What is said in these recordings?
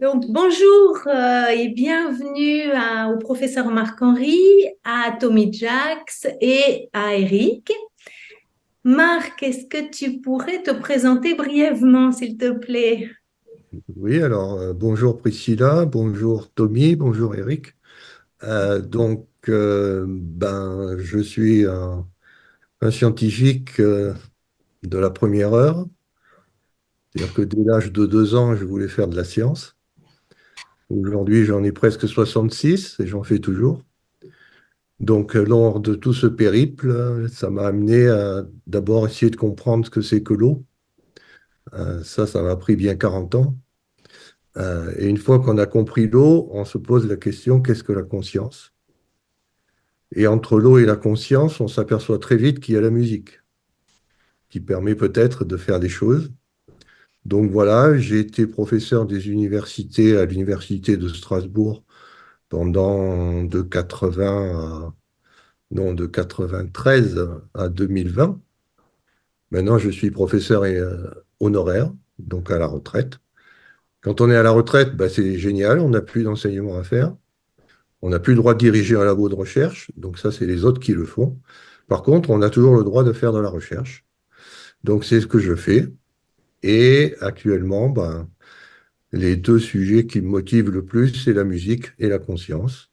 Donc, bonjour et bienvenue au professeur Marc-Henri, à Tommy Jacks et à Eric. Marc, est-ce que tu pourrais te présenter brièvement, s'il te plaît? Oui, alors bonjour Priscilla, bonjour Tommy, bonjour Eric. Je suis un scientifique de la première heure, c'est-à-dire que dès l'âge de 2 ans, je voulais faire de la science. Aujourd'hui, j'en ai presque 66 et j'en fais toujours. Donc, lors de tout ce périple, ça m'a amené à d'abord essayer de comprendre ce que c'est que l'eau. Ça m'a pris bien 40 ans. Et une fois qu'on a compris l'eau, on se pose la question, qu'est-ce que la conscience? Et entre l'eau et la conscience, on s'aperçoit très vite qu'il y a la musique, qui permet peut-être de faire des choses. Donc voilà, j'ai été professeur des universités à l'université de Strasbourg pendant de 80 non, de 93 à 2020. Maintenant, je suis professeur honoraire, donc à la retraite. Quand on est à la retraite, bah, c'est génial, on n'a plus d'enseignement à faire. On n'a plus le droit de diriger un labo de recherche, donc ça, c'est les autres qui le font. Par contre, on a toujours le droit de faire de la recherche. Donc, c'est ce que je fais. Et actuellement, ben, les deux sujets qui me motivent le plus, c'est la musique et la conscience,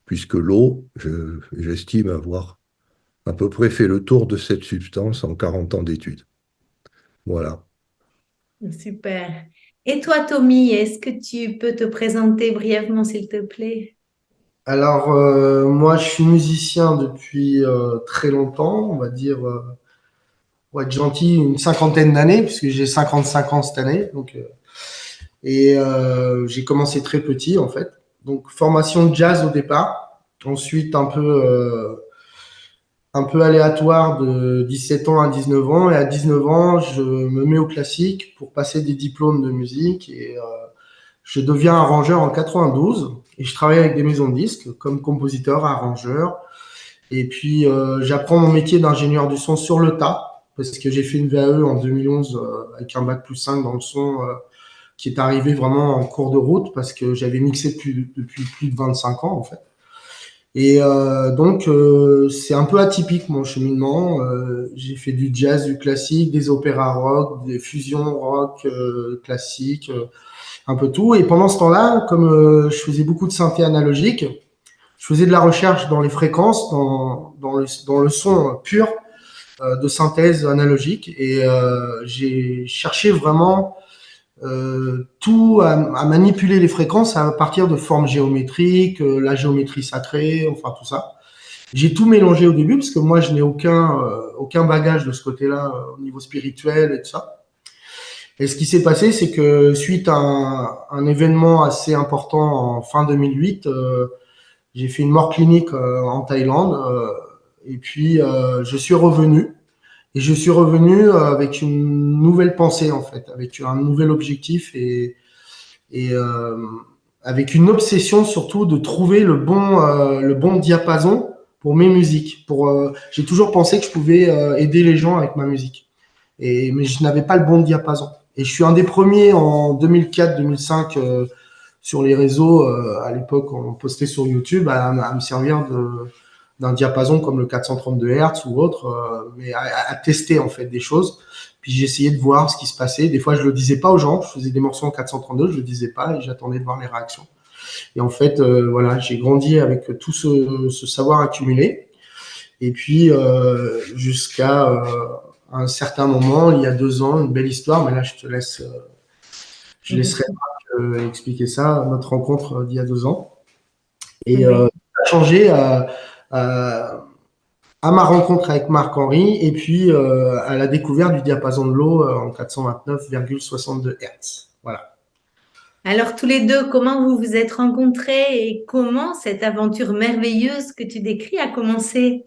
puisque l'eau, j'estime avoir à peu près fait le tour de cette substance en 40 ans d'études. Voilà. Super. Et toi, Tommy, est-ce que tu peux te présenter brièvement, s'il te plaît? Moi, je suis musicien depuis très longtemps, on va dire, pour être gentil, une cinquantaine d'années, puisque j'ai 55 ans cette année. J'ai commencé très petit, en fait. Donc, formation de jazz au départ. Ensuite, un peu aléatoire de 17 ans à 19 ans. Et à 19 ans, je me mets au classique pour passer des diplômes de musique. Je deviens arrangeur en 92 et je travaille avec des maisons de disques comme compositeur, arrangeur. Et puis, j'apprends mon métier d'ingénieur du son sur le tas, parce que j'ai fait une VAE en 2011 avec un bac plus 5 dans le son, qui est arrivé vraiment en cours de route, parce que j'avais mixé depuis plus de 25 ans, en fait. C'est un peu atypique, mon cheminement. J'ai fait du jazz, du classique, des opéras rock, des fusions rock classiques, un peu tout. Et pendant ce temps-là, comme je faisais beaucoup de synthé analogique, je faisais de la recherche dans les fréquences, dans le son pur de synthèse analogique. J'ai cherché vraiment tout à manipuler les fréquences à partir de formes géométriques, la géométrie sacrée, enfin tout ça. J'ai tout mélangé au début parce que moi, je n'ai aucun bagage de ce côté-là au niveau spirituel et tout ça. Et ce qui s'est passé, c'est que suite à un événement assez important en fin 2008, j'ai fait une mort clinique en Thaïlande je suis revenu. Et je suis revenu avec une nouvelle pensée en fait, avec un nouvel objectif et avec une obsession surtout de trouver le bon diapason pour mes musiques. J'ai toujours pensé que je pouvais aider les gens avec ma musique. Mais je n'avais pas le bon diapason. Et je suis un des premiers en 2004-2005 sur les réseaux, à l'époque, on postait sur YouTube, à me servir d'un diapason comme le 432 Hz ou autre, mais à tester en fait des choses. Puis j'essayais de voir ce qui se passait. Des fois, je le disais pas aux gens. Je faisais des morceaux en 432, je le disais pas et j'attendais de voir les réactions. Et en fait, voilà, j'ai grandi avec tout ce savoir accumulé. Et puis jusqu'à un certain moment, il y a 2 ans, une belle histoire, mais là, je laisserai expliquer ça, notre rencontre d'il y a 2 ans. Ça a changé à ma rencontre avec Marc-Henri et puis à la découverte du diapason de l'eau en 429,62 Hz. Voilà. Alors, tous les deux, comment vous vous êtes rencontrés et comment cette aventure merveilleuse que tu décris a commencé?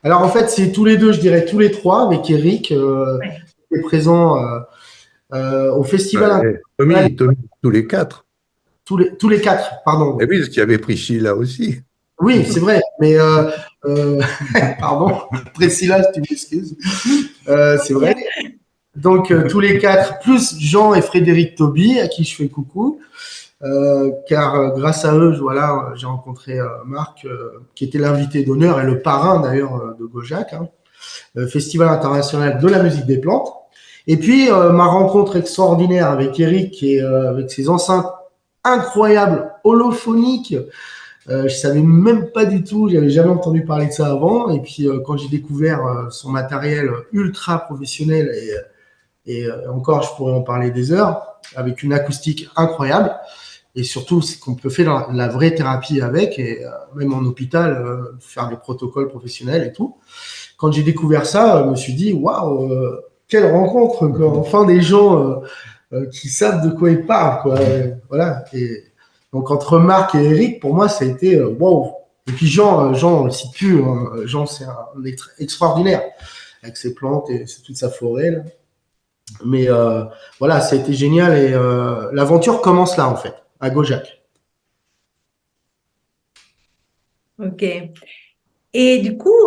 Alors en fait, c'est tous les deux, je dirais tous les trois, avec Eric, Ouais. qui est présent au Festival international. Tommy, tous les quatre. Tous les quatre, Et pardon. oui, parce qu'il y avait Priscilla aussi. Oui, c'est vrai, mais euh, pardon, Priscilla, si tu m'excuses. C'est vrai. Donc, tous les quatre, plus Jean et Frédéric Toby, à qui je fais coucou. Car grâce à eux, voilà, j'ai rencontré Marc, qui était l'invité d'honneur et le parrain d'ailleurs de Gojac, hein, Festival international de la musique des plantes. Et puis, ma rencontre extraordinaire avec Eric et avec ses enceintes incroyables, holophoniques. Je savais même pas du tout, j'avais jamais entendu parler de ça avant. Et puis, quand j'ai découvert son matériel ultra professionnel et encore, je pourrais en parler des heures, avec une acoustique incroyable. Et surtout, c'est qu'on peut faire la vraie thérapie avec, et même en hôpital, faire des protocoles professionnels et tout. Quand j'ai découvert ça, je me suis dit, waouh, quelle rencontre, quoi. Enfin des gens qui savent de quoi ils parlent, quoi. Voilà. Et donc entre Marc et Eric, pour moi, ça a été waouh. Et puis Jean, on le cite plus, hein. Jean, c'est un être extraordinaire avec ses plantes et toute sa forêt, là. Mais voilà, ça a été génial et l'aventure commence là, en fait, à Gojac. Ok. Et du coup,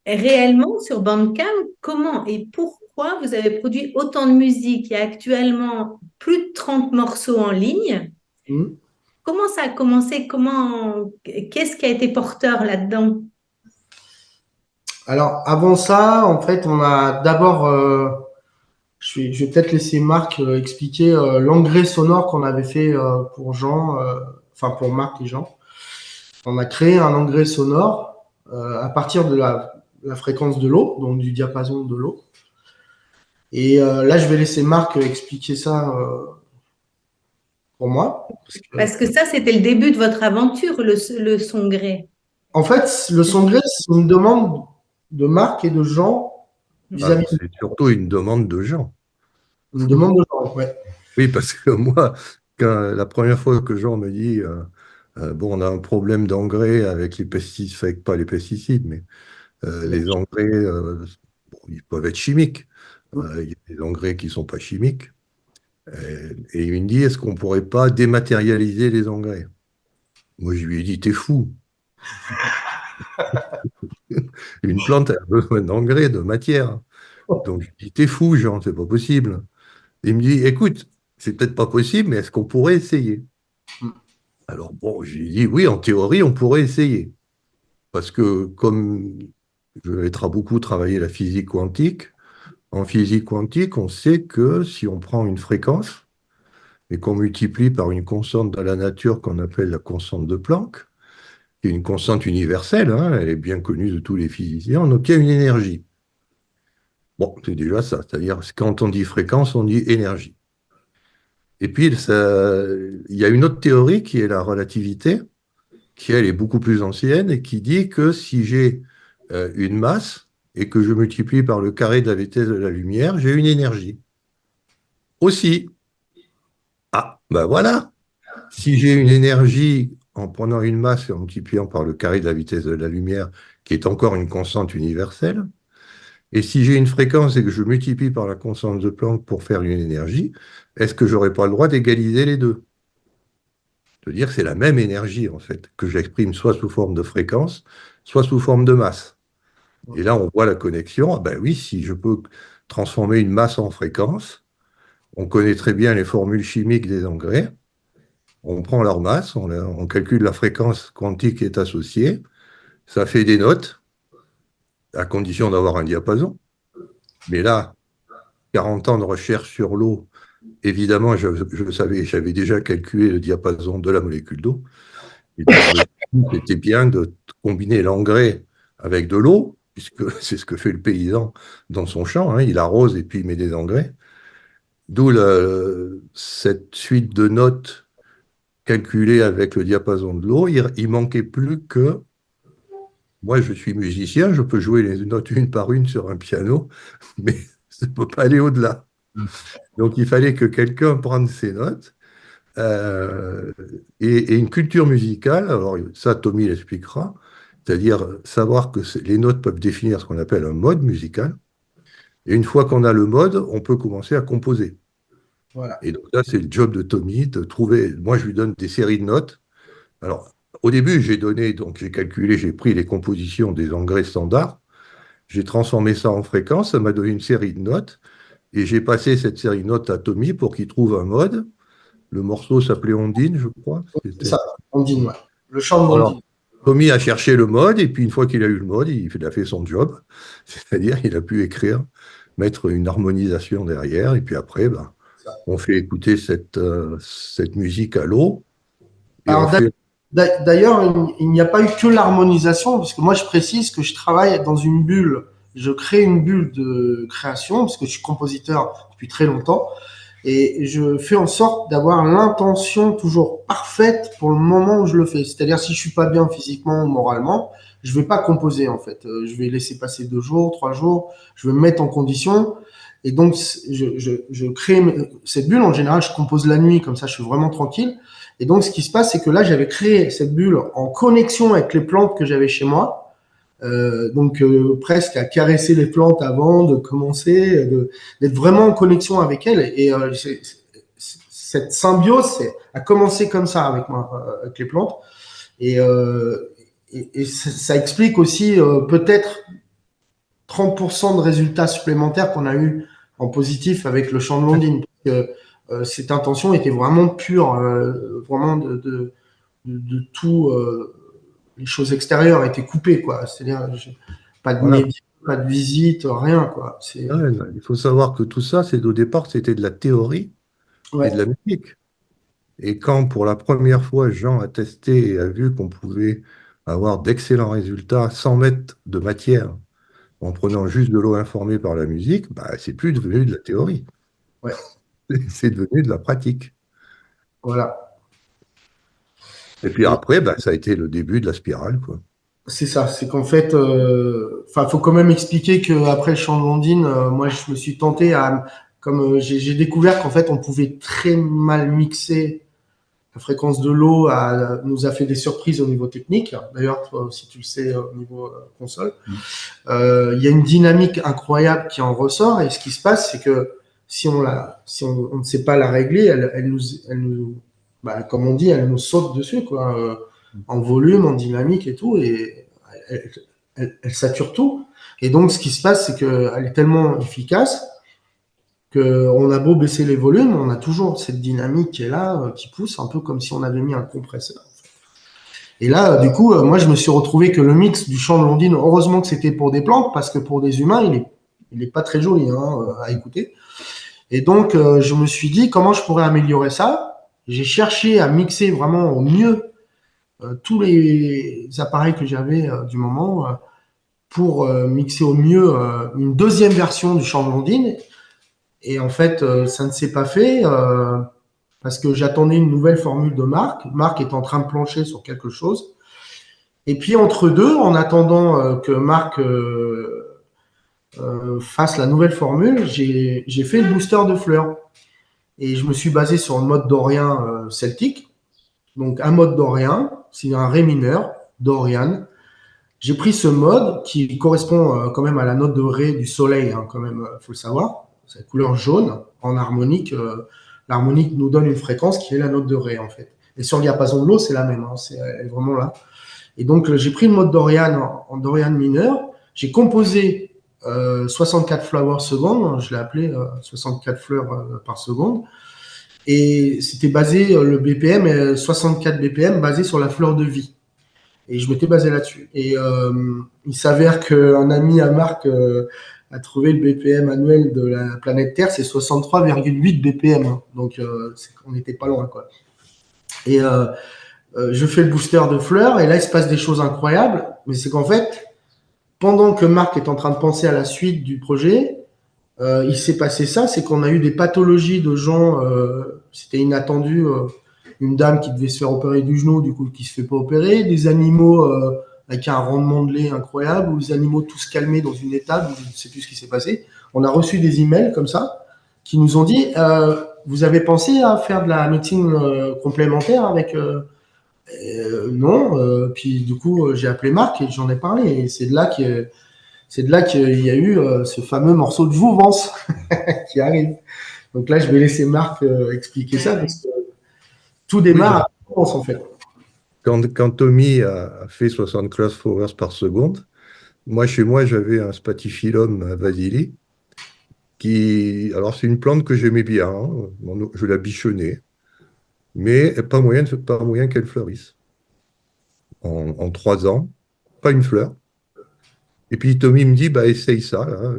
réellement, sur Bandcamp, comment et pourquoi vous avez produit autant de musique? Il y a actuellement plus de 30 morceaux en ligne. Mhm. Comment ça a commencé? Qu'est-ce qui a été porteur là-dedans? Alors, avant ça, en fait, on a d'abord, je vais peut-être laisser Marc expliquer l'engrais sonore qu'on avait fait pour Jean, enfin pour Marc et Jean. On a créé un engrais sonore à partir de la fréquence de l'eau, donc du diapason de l'eau. Et là, je vais laisser Marc expliquer ça pour moi. Parce que, Parce que ça, c'était le début de votre aventure, le son gré. en fait, le son gré, c'est une demande de Marc et de Jean vis-à-vis de C'est surtout une demande de gens. une demande de Jean, ouais. Oui, parce que moi, la première fois que Jean me dit, bon, on a un problème d'engrais avec les pesticides, enfin, pas les pesticides, mais les engrais, bon, ils peuvent être chimiques. Il y a des engrais qui ne sont pas chimiques. Et il me dit, est-ce qu'on ne pourrait pas dématérialiser les engrais? Moi, je lui ai dit, t'es fou. Une plante a besoin d'engrais, de matière. Donc, je lui ai dit, t'es fou, Jean, c'est pas possible. Il me dit, écoute, c'est peut-être pas possible, mais est-ce qu'on pourrait essayer? Alors, bon, j'ai dit, oui, en théorie, on pourrait essayer. Parce que comme je vais beaucoup travailler la physique quantique, en physique quantique, on sait que si on prend une fréquence et qu'on multiplie par une constante dans la nature qu'on appelle la constante de Planck, qui est une constante universelle, hein, elle est bien connue de tous les physiciens, on obtient une énergie. Bon, c'est déjà ça, c'est-à-dire quand on dit fréquence, on dit énergie. Et puis, il y a une autre théorie qui est la relativité, qui elle est beaucoup plus ancienne et qui dit que si j'ai une masse et que je multiplie par le carré de la vitesse de la lumière, j'ai une énergie. Aussi, ah, ben voilà, si j'ai une énergie en prenant une masse et en multipliant par le carré de la vitesse de la lumière, qui est encore une constante universelle, et si j'ai une fréquence et que je multiplie par la constante de Planck pour faire une énergie, est-ce que j'aurais pas le droit d'égaliser les deux? De dire que c'est la même énergie, en fait, que j'exprime soit sous forme de fréquence, soit sous forme de masse. Et là, on voit la connexion. Ah ben oui, si je peux transformer une masse en fréquence, on connaît très bien les formules chimiques des engrais. On prend leur masse, on calcule la fréquence quantique qui est associée. Ça fait des notes, à condition d'avoir un diapason. Mais là, 40 ans de recherche sur l'eau, évidemment, je savais, j'avais déjà calculé le diapason de la molécule d'eau. Et donc, je me suis dit que c'était bien de combiner l'engrais avec de l'eau, puisque c'est ce que fait le paysan dans son champ, hein. Il arrose et puis il met des engrais. D'où cette suite de notes calculées avec le diapason de l'eau. Il manquait plus que, moi je suis musicien, je peux jouer les notes une par une sur un piano, mais ça ne peut pas aller au-delà. Donc il fallait que quelqu'un prenne ces notes. Et une culture musicale, alors ça Tommy l'expliquera, c'est-à-dire savoir que les notes peuvent définir ce qu'on appelle un mode musical, et une fois qu'on a le mode, on peut commencer à composer. Voilà. Et donc là, c'est le job de Tommy de trouver, moi je lui donne des séries de notes. Alors au début, j'ai calculé, j'ai pris les compositions des engrais standards, j'ai transformé ça en fréquence, ça m'a donné une série de notes, Et j'ai passé cette série de notes à Tommy pour qu'il trouve un mode. Le morceau s'appelait Ondine, je crois. C'est ça, Ondine, ouais. Le chant de Alors, l'Ondine. Tommy a cherché le mode, et puis une fois qu'il a eu le mode, il a fait son job. C'est-à-dire, il a pu écrire, mettre une harmonisation derrière, et puis après, ben, on fait écouter cette musique à l'eau, et on Alors, fait. d'ailleurs, il n'y a pas eu que l'harmonisation, parce que moi, je précise que je travaille dans une bulle. Je crée une bulle de création, parce que je suis compositeur depuis très longtemps, et je fais en sorte d'avoir l'intention toujours parfaite pour le moment où je le fais. C'est-à-dire, si je suis pas bien physiquement ou moralement, je vais pas composer, en fait. Je vais laisser passer 2 jours, 3 jours, je vais me mettre en condition, et donc, je crée cette bulle. En général, je compose la nuit, comme ça, je suis vraiment tranquille. Et donc, ce qui se passe, c'est que là, j'avais créé cette bulle en connexion avec les plantes que j'avais chez moi. Presque à caresser les plantes avant de commencer, d'être vraiment en connexion avec elles. Et cette symbiose a commencé comme ça avec moi, avec les plantes. Et, ça explique aussi peut-être 30% de résultats supplémentaires qu'on a eu en positif avec le champ de Londines. Parce que, cette intention était vraiment pure, vraiment de tout. Les choses extérieures étaient coupées, quoi. C'est-à-dire, pas de Voilà. médias, pas de visite, rien, quoi. Ouais, il faut savoir que tout ça, au départ, c'était de la théorie et de Ouais, la musique. Et quand, pour la première fois, Jean a testé et a vu qu'on pouvait avoir d'excellents résultats sans mettre de matière, en prenant juste de l'eau informée par la musique, bah, c'est plus devenu de la théorie, ouais, c'est devenu de la pratique. voilà. Et puis Et après, bah, ça a été le début de la spirale, quoi. c'est ça, c'est qu'en fait, enfin, faut quand même expliquer que après le chant de Londines, moi, je me suis tenté à, comme j'ai découvert qu'en fait, on pouvait très mal mixer la fréquence de l'eau, nous a fait des surprises au niveau technique. D'ailleurs, toi aussi, tu le sais, au niveau console. Il y a une dynamique incroyable qui en ressort, et ce qui se passe, c'est que si on ne sait pas la régler, elle nous, bah, comme on dit, elle nous saute dessus, quoi, en volume, en dynamique et tout, et elle sature tout. Et donc, ce qui se passe, c'est qu'elle est tellement efficace qu'on a beau baisser les volumes, on a toujours cette dynamique qui est là, qui pousse, un peu comme si on avait mis un compresseur. Et là, du coup, moi, je me suis retrouvé que le mix du chant de Londines, heureusement que c'était pour des plantes, parce que pour des humains, il est pas très joli, hein, à écouter. Et donc, je me suis dit, comment je pourrais améliorer ça? J'ai cherché à mixer vraiment au mieux tous les appareils que j'avais du moment pour mixer au mieux une deuxième version du chant de Londines. Et en fait, ça ne s'est pas fait parce que j'attendais une nouvelle formule de Marc. Marc est en train de plancher sur quelque chose. Et puis entre deux, en attendant que Marc fasse la nouvelle formule, j'ai fait le booster de fleurs. Et je me suis basé sur le mode dorien celtique. Donc un mode dorien, c'est un ré mineur, dorian. J'ai pris ce mode qui correspond quand même à la note de ré du soleil, hein, quand même, faut le savoir. C'est la couleur jaune en harmonique. L'harmonique nous donne une fréquence qui est la note de ré, en fait. Et sur le diapason de l'eau, c'est la même, hein, elle est vraiment là. Et donc, j'ai pris le mode Dorian en Dorian mineur. J'ai composé 64 flowers secondes. Je l'ai appelé 64 fleurs par seconde. Et c'était basé, le BPM, 64 BPM, basé sur la fleur de vie. Et je m'étais basé là-dessus. Et il s'avère qu'un ami à Marc a trouvé le BPM annuel de la planète Terre, c'est 63,8 BPM. Hein. Donc, on n'était pas loin, quoi. Et je fais le booster de fleurs, et là, il se passe des choses incroyables. Mais c'est qu'en fait, pendant que Marc est en train de penser à la suite du projet, il s'est passé ça, c'est qu'on a eu des pathologies de gens, c'était inattendu, une dame qui devait se faire opérer du genou, du coup, qui se fait pas opérer, des animaux avec un rendement de lait incroyable, ou des animaux tous calmés dans une étable, je ne sais plus ce qui s'est passé. On a reçu des emails comme ça, qui nous ont dit, vous avez pensé à faire de la médecine complémentaire avec non, puis du coup j'ai appelé Marc et j'en ai parlé, et c'est de là qu'il y a eu ce fameux morceau de jouvence qui arrive. Donc là, je vais laisser Marc expliquer ça, parce que tout Oui, démarre à jouvence, en fait. quand Tommy a fait 75 flowers par seconde, moi, chez moi, j'avais un Spathiphyllum vasili Alors, c'est une plante que j'aimais bien, hein. Je la bichonnais, mais pas moyen qu'elle fleurisse. En 3 ans, pas une fleur. Et puis Tommy me dit, bah, essaye ça, là.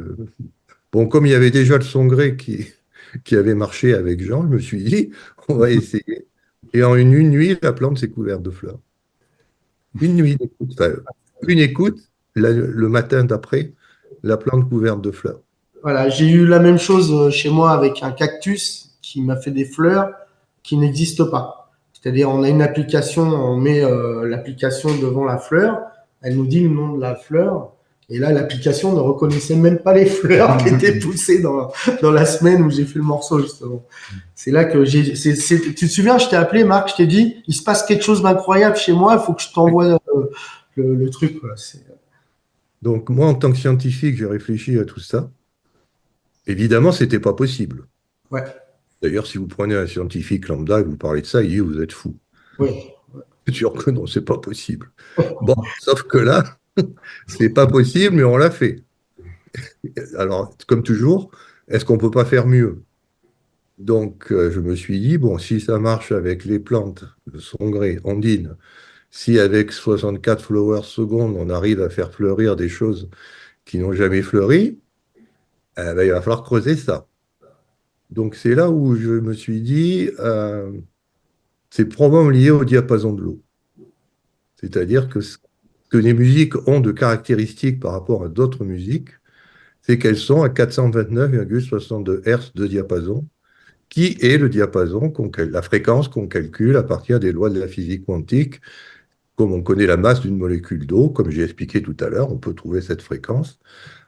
Bon, comme il y avait déjà le Songré qui avait marché avec Jean, je me suis dit, on va essayer. Et en une nuit, la plante s'est couverte de fleurs. Une nuit d'écoute. Enfin, une écoute, le matin d'après, la plante couverte de fleurs. Voilà, j'ai eu la même chose chez moi avec un cactus qui m'a fait des fleurs qui n'existent pas. C'est-à-dire, on a une application, on met l'application devant la fleur, elle nous dit le nom de la fleur, et là, l'application ne reconnaissait même pas les fleurs qui étaient poussées dans la semaine où j'ai fait le morceau, justement. C'est là que tu te souviens, je t'ai appelé, Marc, je t'ai dit, il se passe quelque chose d'incroyable chez moi, il faut que je t'envoie le truc, quoi. Donc, moi, en tant que scientifique, j'ai réfléchi à tout ça. Évidemment, ce n'était pas possible. Ouais, D'ailleurs, si vous prenez un scientifique lambda et vous parlez de ça, il dit, vous êtes fou. oui. C'est sûr que non, c'est pas possible. Bon, sauf que là, c'est pas possible, mais on l'a fait. Alors, comme toujours, est-ce qu'on peut pas faire mieux? Donc, je me suis dit, bon, si ça marche avec les plantes de son gré, ondine, si avec 64 flowers secondes, on arrive à faire fleurir des choses qui n'ont jamais fleuri, ben, il va falloir creuser ça. Donc, c'est là où je me suis dit, c'est probablement lié au diapason de l'eau. C'est-à-dire que ce que les musiques ont de caractéristiques par rapport à d'autres musiques, c'est qu'elles sont à 429,62 Hz de diapason, qui est le diapason, la fréquence qu'on calcule à partir des lois de la physique quantique. Comme on connaît la masse d'une molécule d'eau, comme j'ai expliqué tout à l'heure, on peut trouver cette fréquence.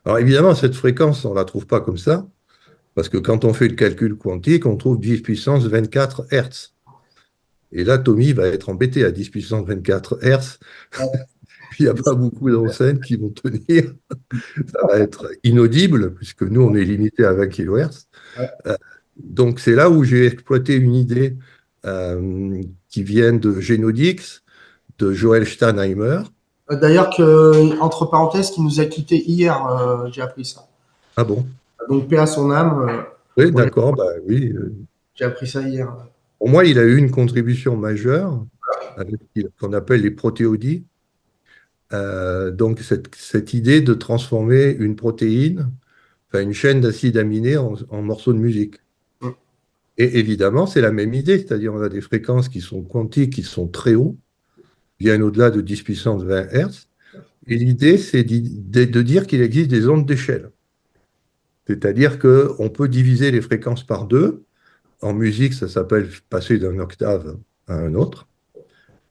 Alors évidemment, cette fréquence, on ne la trouve pas comme ça, parce que quand on fait le calcul quantique, on trouve 10 puissance 24 Hz. Et là, Tommy va être embêté à 10 puissance 24 Hz. Il n'y a pas beaucoup d'enseignes qui vont tenir. Ça va être inaudible, puisque nous, on est limité à 20 kHz. Donc, c'est là où j'ai exploité une idée qui vient de Genodix, de Joël Steinheimer. D'ailleurs, entre parenthèses, qui nous a quittés hier, j'ai appris ça. Ah bon? Donc, paix à son âme. Oui, Ouais, d'accord, bah oui. j'ai appris ça hier. Pour moi, il a eu une contribution majeure avec ce qu'on appelle les protéodies. Donc, cette idée de transformer une protéine, enfin une chaîne d'acides aminés en morceaux de musique. Mm. Et évidemment, c'est la même idée, c'est-à-dire on a des fréquences qui sont quantiques, qui sont très hauts, bien au-delà de 10 puissance 20 Hz. Et l'idée, c'est de dire qu'il existe des ondes d'échelle. C'est-à-dire qu'on peut diviser les fréquences par deux. En musique, ça s'appelle passer d'un octave à un autre.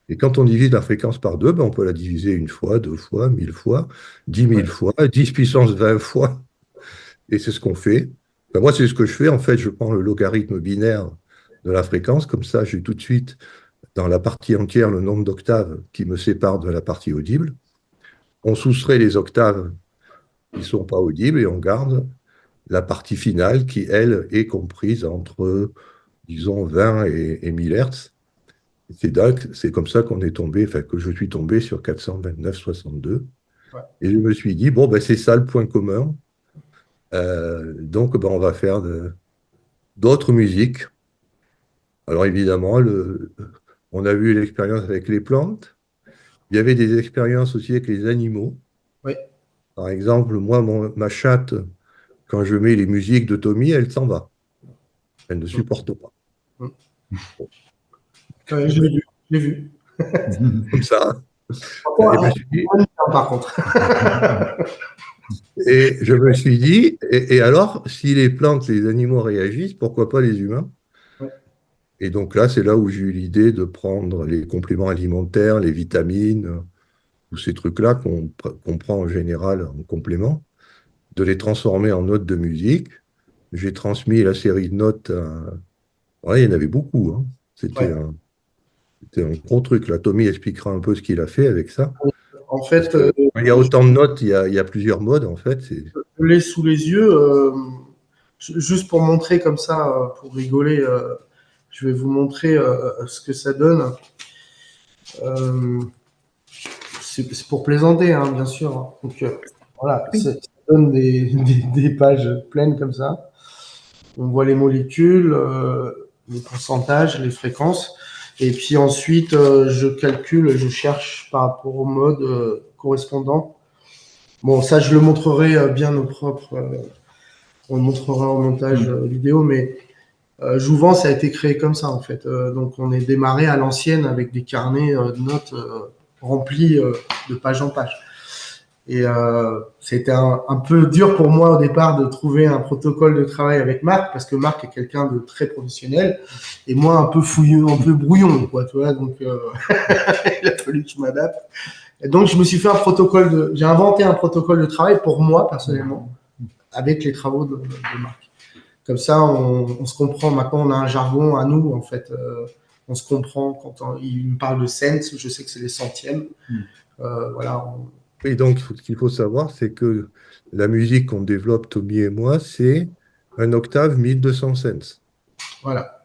Et quand on divise la fréquence par deux, ben on peut la diviser une fois, 2 fois, 1000 fois, 10 000 fois, 10 puissance 20 fois. Et c'est ce qu'on fait. Ben moi, c'est ce que je fais. En fait, je prends le logarithme binaire de la fréquence. Comme ça, j'ai tout de suite, dans la partie entière, le nombre d'octaves qui me sépare de la partie audible. On soustrait les octaves qui ne sont pas audibles et on garde la partie finale qui, elle, est comprise entre, disons, 20 et 1000 Hertz. C'est comme ça qu'on est tombé, enfin, que je suis tombé sur 429,62. Ouais. Et je me suis dit, bon, ben, c'est ça le point commun. Donc, ben, on va faire d'autres musiques. Alors, évidemment, on a vu l'expérience avec les plantes. Il y avait des expériences aussi avec les animaux. Oui. Par exemple, moi, ma chatte, quand je mets les musiques de Tommy, elle s'en va. Elle ne supporte pas. Mm. Je l'ai vu. Je l'ai vu. Comme ça. Par contre. Et je me suis dit, et alors, si les plantes, les animaux réagissent, pourquoi pas les humains? Ouais. Et donc là, c'est là où j'ai eu l'idée de prendre les compléments alimentaires, les vitamines, tous ces trucs-là qu'on prend en général en complément, de les transformer en notes de musique. J'ai transmis la série de notes ouais, il y en avait beaucoup, hein. Ouais. C'était un gros truc. Là, Tommy expliquera un peu ce qu'il a fait avec ça. En fait, Il y a autant de notes, il y a plusieurs modes, en fait. je l'ai sous les yeux. Juste pour montrer comme ça, pour rigoler, je vais vous montrer ce que ça donne. C'est pour plaisanter, hein, bien sûr. Donc voilà, ça donne des pages pleines comme ça. On voit les molécules, les pourcentages, les fréquences. Et puis ensuite, je calcule, je cherche par rapport au mode correspondant. Bon, ça, je le montrerai bien au propre. On le montrera au montage vidéo, mais Jouvence a été créé comme ça, en fait. Donc, on est démarré à l'ancienne avec des carnets de notes remplis de page en page. Et c'était un peu dur pour moi au départ de trouver un protocole de travail avec Marc, parce que Marc est quelqu'un de très professionnel, et moi un peu fouilleux, un peu brouillon, quoi, tu vois. Donc, il a fallu que je m'adapte. Et donc, je me suis fait j'ai inventé un protocole de travail pour moi, personnellement, avec les travaux de Marc. Comme ça, on se comprend. Maintenant, on a un jargon à nous, en fait. On se comprend quand il me parle de cents, je sais que c'est les centièmes. Voilà. Et donc, ce qu'il faut savoir, c'est que la musique qu'on développe, Tommy et moi, c'est un octave 1200 cents. Voilà.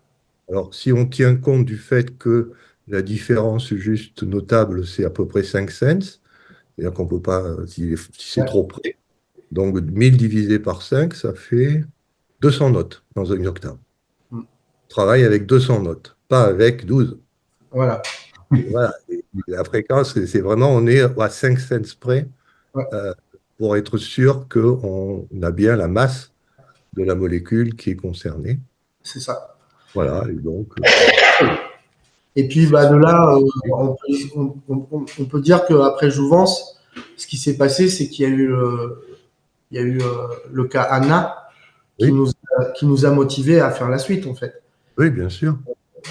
Alors, si on tient compte du fait que la différence juste notable, c'est à peu près 5 cents, c'est-à-dire qu'on ne peut pas, si c'est trop près, donc 1000 divisé par 5, ça fait 200 notes dans une octave. On travaille avec 200 notes, pas avec 12. Voilà. Voilà. Et la fréquence, c'est vraiment, on est à 5 cents près Ouais. pour être sûr qu'on a bien la masse de la molécule qui est concernée. C'est ça. Voilà, et donc. Et puis, bah, de là, on peut dire qu'après Jouvence, ce qui s'est passé, c'est qu'il y a eu, le cas Anna Oui, qui nous a motivés à faire la suite, en fait. oui, bien sûr.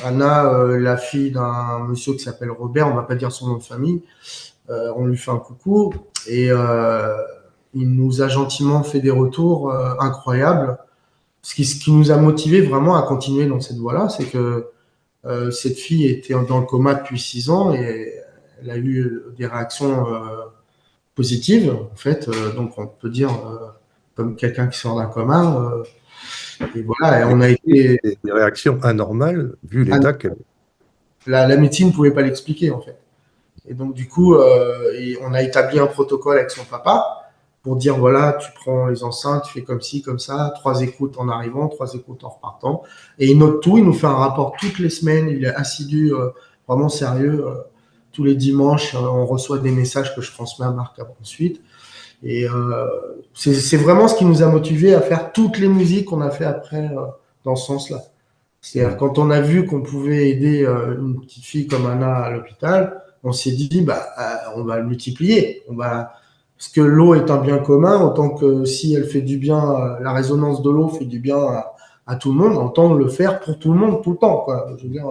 Anna, la fille d'un monsieur qui s'appelle Robert, on va pas dire son nom de famille, on lui fait un coucou et il nous a gentiment fait des retours incroyables. Ce qui nous a motivés vraiment à continuer dans cette voie-là, c'est que cette fille était dans le coma depuis 6 ans et elle a eu des réactions positives, en fait. Donc, on peut dire, comme quelqu'un qui sort d'un coma. Et voilà, et on a été. Des réactions anormales, vu l'état qu'elle est. La médecine ne pouvait pas l'expliquer, en fait. Et donc, du coup, on a établi un protocole avec son papa pour dire voilà, tu prends les enceintes, tu fais comme ci, comme ça, 3 écoutes en arrivant, 3 écoutes en repartant. Et il note tout, il nous fait un rapport toutes les semaines, il est assidu, vraiment sérieux. Tous les dimanches, on reçoit des messages que je transmets à Marc ensuite. Et c'est vraiment ce qui nous a motivés à faire toutes les musiques qu'on a fait après dans ce sens-là. C'est-à-dire, quand on a vu qu'on pouvait aider une petite fille comme Anna à l'hôpital, on s'est dit, bah, on va le multiplier. Parce que l'eau est un bien commun, autant que si elle fait du bien, la résonance de l'eau fait du bien à tout le monde, autant le faire pour tout le monde tout le temps, quoi. Je veux dire,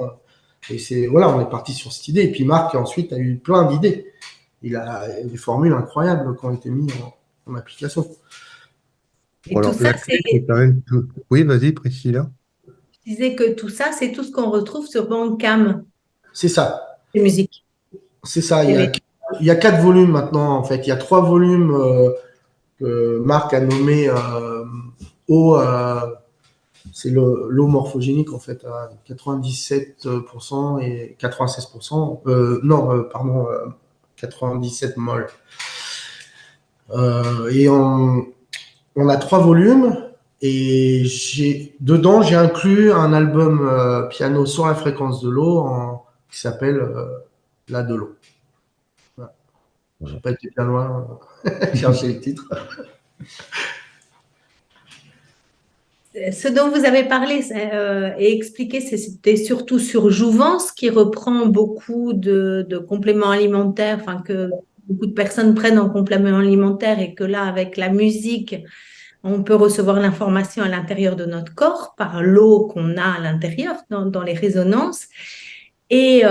et voilà, on est parti sur cette idée. Et puis Marc, ensuite, a eu plein d'idées. Il a des formules incroyables qui ont été mises en application. Et tout Alors, ça, la clé, c'est quand même. Oui, vas-y, Priscilla. je disais que tout ça, c'est tout ce qu'on retrouve sur Bandcamp, C'est ça. les musiques. C'est ça. Et oui. Il y a 4 volumes maintenant, en fait. Il y a 3 volumes que Marc a nommés eau. C'est l'eau morphogénique, en fait, à 97% et 96%. Non, pardon, 97 mol. Et on a 3 volumes. Et dedans, j'ai inclus un album piano sur la fréquence de l'eau qui s'appelle La de l'eau. Voilà. Je n'ai pas été bien loin chercher les titres. Ce dont vous avez parlé et expliqué, c'était surtout sur Jouvence, qui reprend beaucoup de compléments alimentaires, enfin que beaucoup de personnes prennent en complément alimentaire et que là, avec la musique, on peut recevoir l'information à l'intérieur de notre corps par l'eau qu'on a à l'intérieur, dans les résonances. Et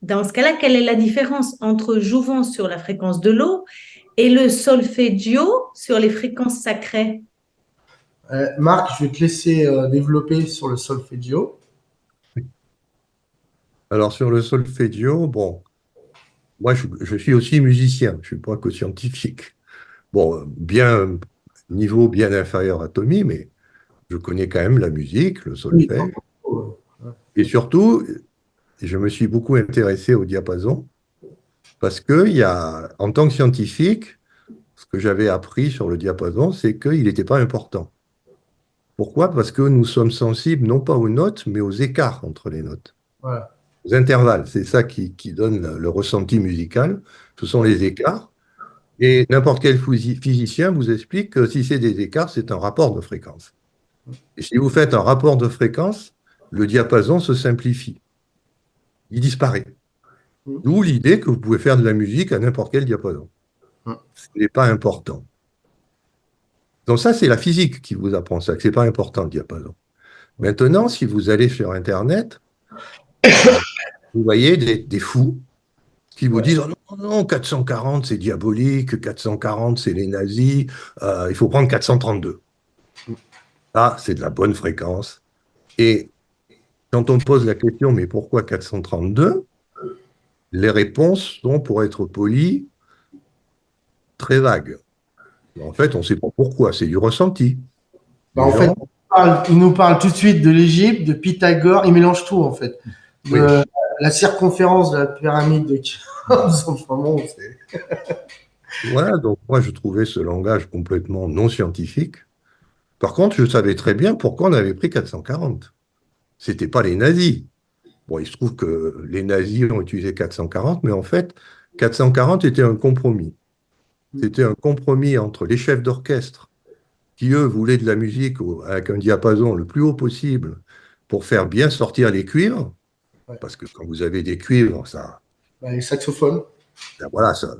dans ce cas-là, quelle est la différence entre Jouvence sur la fréquence de l'eau et le solfeggio sur les fréquences sacrées? Marc, je vais te laisser développer sur le solfeggio. Alors, sur le solfeggio, bon, moi, je suis aussi musicien, je ne suis pas que scientifique. Bon, bien, niveau bien inférieur à Tommy, mais je connais quand même la musique, le Oui. solfège. Et surtout, je me suis beaucoup intéressé au diapason parce que en tant que scientifique, ce que j'avais appris sur le diapason, c'est qu'il n'était pas important. Pourquoi? Parce que nous sommes sensibles non pas aux notes, mais aux écarts entre les notes, Voilà. aux intervalles. C'est ça qui donne le ressenti musical. Ce sont les écarts. Et n'importe quel physicien vous explique que si c'est des écarts, c'est un rapport de fréquence. Et si vous faites un rapport de fréquence, le diapason se simplifie. Il disparaît. D'où l'idée que vous pouvez faire de la musique à n'importe quel diapason. Ce n'est pas important. Donc ça, c'est la physique qui vous apprend ça, que ce n'est pas important le diapason. Maintenant, si vous allez sur Internet, vous voyez des fous qui vous disent oh non, non, 440 c'est diabolique, 440 c'est les nazis, il faut prendre 432. Là, c'est de la bonne fréquence. Et quand on pose la question, mais pourquoi 432? Les réponses sont, pour être poli, très vagues. En fait, on ne sait pas pourquoi, c'est du ressenti. Bah, en fait, il nous parle tout de suite de l'Égypte, de Pythagore, il mélange tout en fait. Oui. La circonférence de la pyramide de Khéops, enfin bon, Voilà, donc moi je trouvais ce langage complètement non scientifique. Par contre, je savais très bien pourquoi on avait pris 440. C'était pas les nazis. Bon, il se trouve que les nazis ont utilisé 440, mais en fait, 440 était un compromis. C'était un compromis entre les chefs d'orchestre qui, eux, voulaient de la musique avec un diapason le plus haut possible pour faire bien sortir les cuivres, parce que quand vous avez des cuivres, ça... les saxophones. Voilà, enfin,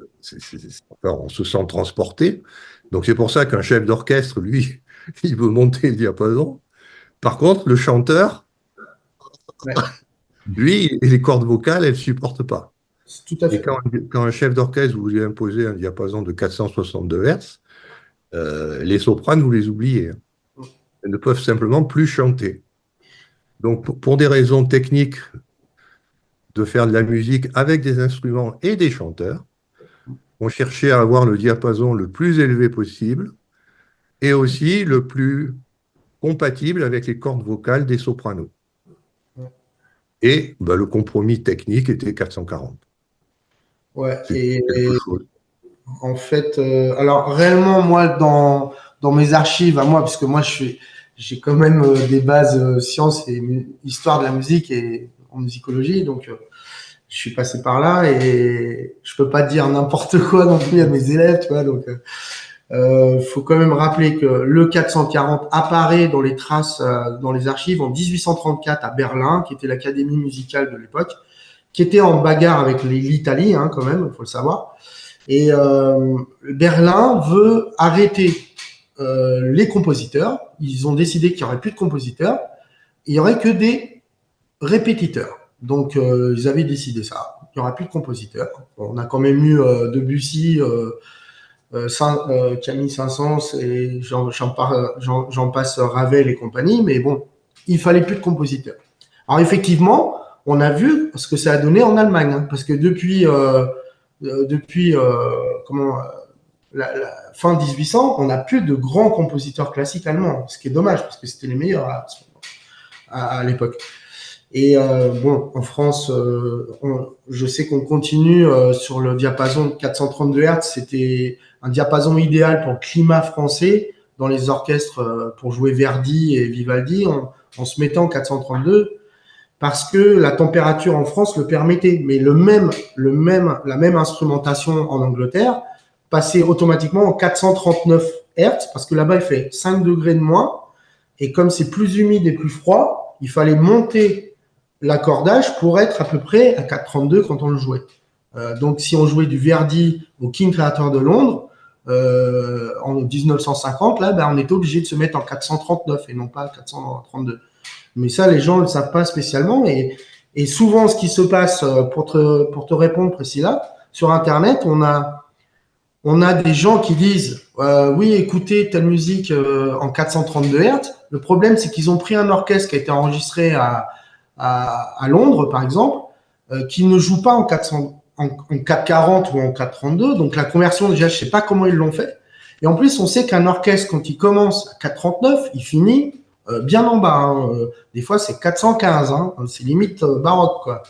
on se sent transporté. Donc c'est pour ça qu'un chef d'orchestre, lui, il veut monter le diapason. Par contre, le chanteur, lui, les cordes vocales, elles ne supportent pas. Tout à fait. Et quand un chef d'orchestre vous lui imposez un diapason de 462 Hz, les sopranes, vous les oubliez. Elles ne peuvent simplement plus chanter. Donc, pour des raisons techniques de faire de la musique avec des instruments et des chanteurs, on cherchait à avoir le diapason le plus élevé possible et aussi le plus compatible avec les cordes vocales des sopranos. Et le compromis technique était 440. Ouais, en fait, alors réellement, moi, dans mes archives, à moi, parce que moi, j'ai quand même des bases sciences et histoire de la musique et en musicologie, donc je suis passé par là et je peux pas dire n'importe quoi non plus à mes élèves, tu vois, donc faut quand même rappeler que le 440 apparaît dans les traces, dans les archives en 1834 à Berlin, qui était l'académie musicale de l'époque, qui était en bagarre avec l'Italie, hein, quand même, il faut le savoir. Et Berlin veut arrêter les compositeurs. Ils ont décidé qu'il n'y aurait plus de compositeurs. Il n'y aurait que des répétiteurs. Donc, ils avaient décidé ça. Il n'y aura plus de compositeurs. On a quand même eu Debussy, Camille Saint-Saëns et j'en passe Ravel et compagnie. Mais bon, il fallait plus de compositeurs. Alors, effectivement, on a vu ce que ça a donné en Allemagne. Hein, parce que depuis la fin 1800, on n'a plus de grands compositeurs classiques allemands, ce qui est dommage parce que c'était les meilleurs à l'époque. Et bon, en France, je sais qu'on continue sur le diapason de 432 Hz. C'était un diapason idéal pour le climat français dans les orchestres pour jouer Verdi et Vivaldi en se mettant 432. Parce que la température en France le permettait. Mais la même instrumentation en Angleterre passait automatiquement en 439 Hz, parce que là-bas, il fait 5 degrés de moins. Et comme c'est plus humide et plus froid, il fallait monter l'accordage pour être à peu près à 432 quand on le jouait. Donc, si on jouait du Verdi au King Theatre de Londres, en 1950, là, on était obligé de se mettre en 439 et non pas 432. Mais ça, les gens ne le savent pas spécialement. Et souvent, ce qui se passe, pour te répondre, Priscilla, sur Internet, on a des gens qui disent oui, écoutez telle musique en 432 Hz. Le problème, c'est qu'ils ont pris un orchestre qui a été enregistré à Londres, par exemple, qui ne joue pas en 440 ou en 432. Donc, la conversion, déjà, je ne sais pas comment ils l'ont fait. Et en plus, on sait qu'un orchestre, quand il commence à 439, il finit bien en bas. Hein. Des fois, c'est 415. Hein. C'est limite baroque, quoi.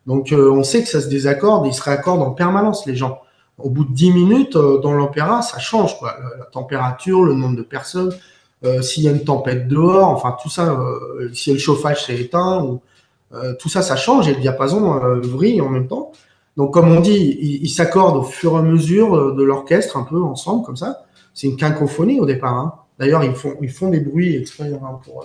Donc, on sait que ça se désaccorde et ils se réaccordent en permanence, les gens. Au bout de 10 minutes, dans l'opéra, ça change, quoi. La température, le nombre de personnes. s'il y a une tempête dehors, enfin tout ça, si le chauffage s'est éteint, tout ça, ça change et le diapason vrille en même temps. Donc comme on dit, ils s'accordent au fur et à mesure de l'orchestre, un peu ensemble comme ça. C'est une quinquophonie au départ. Hein. D'ailleurs, ils font des bruits exprès hein, pour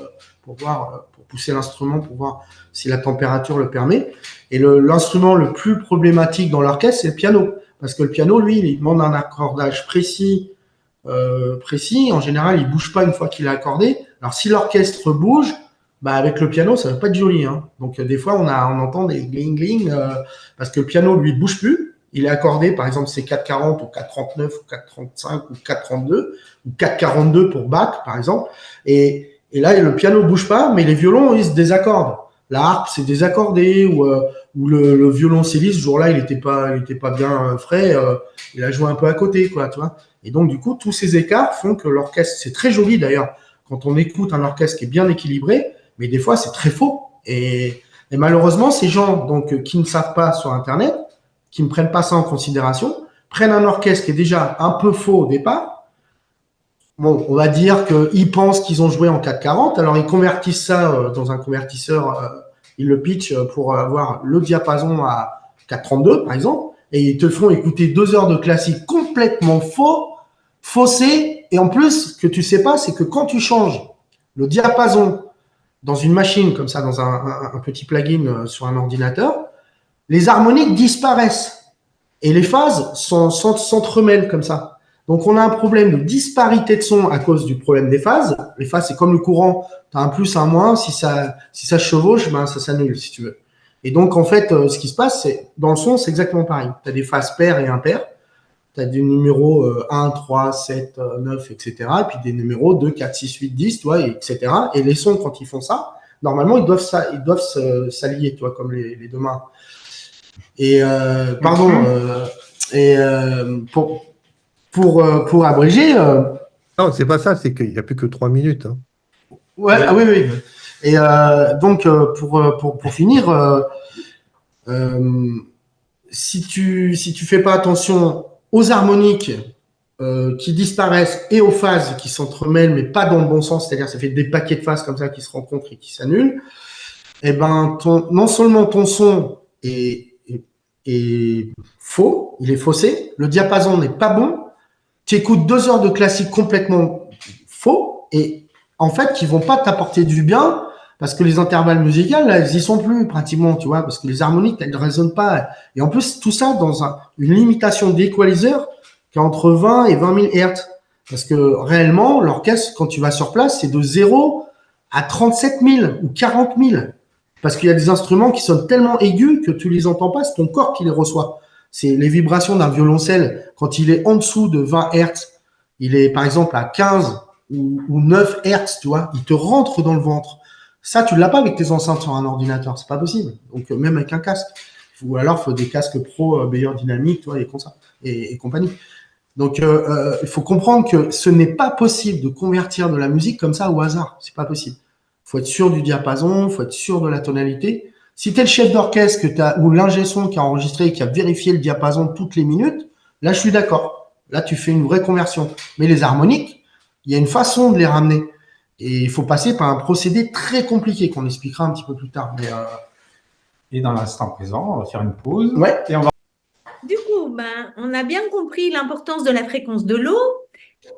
voir, pour pousser l'instrument, pour voir si la température le permet. Et l'instrument le plus problématique dans l'orchestre, c'est le piano. Parce que le piano, lui, il demande un accordage précis. En général, il bouge pas une fois qu'il est accordé. Alors, si l'orchestre bouge, bah, avec le piano, ça va pas être joli. Hein. Donc, des fois, on entend des gling-gling parce que le piano, lui, bouge plus. Il est accordé, par exemple, c'est 4,40 ou 4,39 ou 4,35 ou 4,32 ou 4,42 pour Bach, par exemple. Et là, le piano bouge pas, mais les violons, ils se désaccordent. La harpe, c'est désaccordé ou le violoncelliste, ce jour-là, il était pas bien frais. Il a joué un peu à côté, quoi, tu vois. Et donc, du coup, tous ces écarts font que l'orchestre, c'est très joli d'ailleurs, quand on écoute un orchestre qui est bien équilibré, mais des fois, c'est très faux. Et malheureusement, ces gens donc, qui ne savent pas sur Internet, qui ne prennent pas ça en considération, prennent un orchestre qui est déjà un peu faux au départ. Bon, on va dire qu'ils pensent qu'ils ont joué en 440, alors ils convertissent ça dans un convertisseur, ils le pitchent pour avoir le diapason à 432, par exemple, et ils te font écouter 2 heures de classique complètement faussé, et en plus, ce que tu sais pas, c'est que quand tu changes le diapason dans une machine comme ça, dans un petit plugin sur un ordinateur, les harmoniques disparaissent et les phases s'entremêlent comme ça. Donc on a un problème de disparité de son à cause du problème des phases. Les phases, c'est comme le courant, tu as un plus, un moins, si ça chevauche, ben ça s'annule si tu veux. Et donc en fait, ce qui se passe, c'est dans le son, c'est exactement pareil. Tu as des phases paires et impaires. Tu as des numéros 1, 3, 7, 9, etc. Et puis des numéros 2, 4, 6, 8, 10, tu vois, etc. Et les sons, quand ils font ça, normalement, ils doivent s'allier, tu vois, comme les deux mains. Et pardon, pour abréger. Non, c'est pas ça, c'est qu'il n'y a plus que 3 minutes. Hein. Ouais, ah oui, oui. Et donc, pour finir, si tu fais pas attention aux harmoniques qui disparaissent et aux phases qui s'entremêlent, mais pas dans le bon sens, c'est-à-dire ça fait des paquets de phases comme ça qui se rencontrent et qui s'annulent, et ben non seulement ton son est faux, il est faussé, le diapason n'est pas bon, tu écoutes 2 heures de classique complètement faux et en fait qui vont pas t'apporter du bien parce que les intervalles musicaux là ils y sont plus pratiquement, tu vois, parce que les harmoniques elles ne résonnent pas et en plus tout ça dans une limitation d'équaliseur qui est entre 20 et 20 000 Hertz parce que réellement l'orchestre quand tu vas sur place c'est de 0 à 37 000 ou 40 000 parce qu'il y a des instruments qui sonnent tellement aigus que tu les entends pas, c'est ton corps qui les reçoit. C'est les vibrations d'un violoncelle quand il est en dessous de 20 Hertz, il est par exemple à 15 ou 9 Hertz, tu vois, il te rentre dans le ventre. Ça, tu l'as pas avec tes enceintes sur un ordinateur, c'est pas possible. Donc même avec un casque, ou alors il faut des casques pro meilleure dynamique, tu vois, et compagnie. Donc il faut comprendre que ce n'est pas possible de convertir de la musique comme ça au hasard, c'est pas possible. Il faut être sûr du diapason, il faut être sûr de la tonalité. Si tu es le chef d'orchestre ou l'ingé son qui a enregistré et qui a vérifié le diapason toutes les minutes, là je suis d'accord. Là tu fais une vraie conversion. Mais les harmoniques, il y a une façon de les ramener. Et il faut passer par un procédé très compliqué qu'on expliquera un petit peu plus tard. Mais Et dans l'instant présent, on va faire une pause. ouais. Et on va... Du coup, ben, on a bien compris l'importance de la fréquence de l'eau.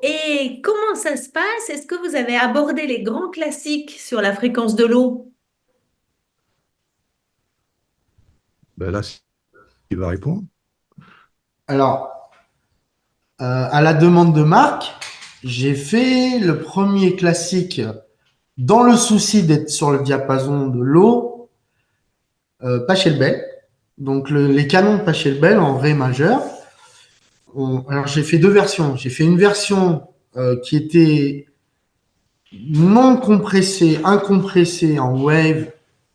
Et comment ça se passe? Est-ce que vous avez abordé les grands classiques sur la fréquence de l'eau? Ben là, il va répondre. Alors, à la demande de Marc, j'ai fait le premier classique dans le souci d'être sur le diapason de l'eau, Pachelbel. Donc les canons de Pachelbel en Ré majeur. Alors j'ai fait 2 versions. J'ai fait une version qui était non compressée, incompressée en wave,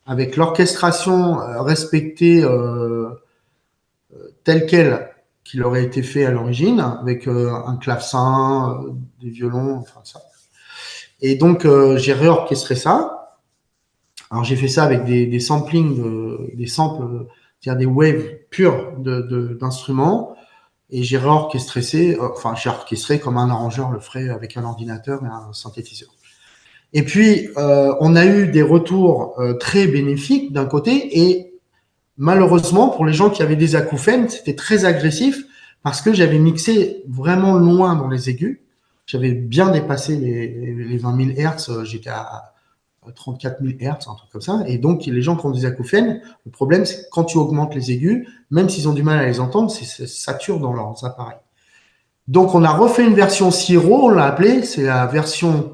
avec l'orchestration respectée telle quelle qu'il aurait été fait à l'origine, avec un clavecin, des violons, enfin ça. Et donc j'ai réorchestré ça. Alors j'ai fait ça avec des samplings, des samples, c'est-à-dire des waves purs d'instruments. Et j'ai orchestré comme un arrangeur le ferait avec un ordinateur et un synthétiseur. Et puis, on a eu des retours très bénéfiques d'un côté, et malheureusement, pour les gens qui avaient des acouphènes, c'était très agressif parce que j'avais mixé vraiment loin dans les aigus. J'avais bien dépassé les 20 000 Hertz, j'étais à 34 000 Hertz, un truc comme ça. Et donc, les gens qui ont des acouphènes, le problème, c'est que quand tu augmentes les aigus, même s'ils ont du mal à les entendre, ça sature dans leurs appareils. Donc, on a refait une version Siro, on l'a appelée, c'est la version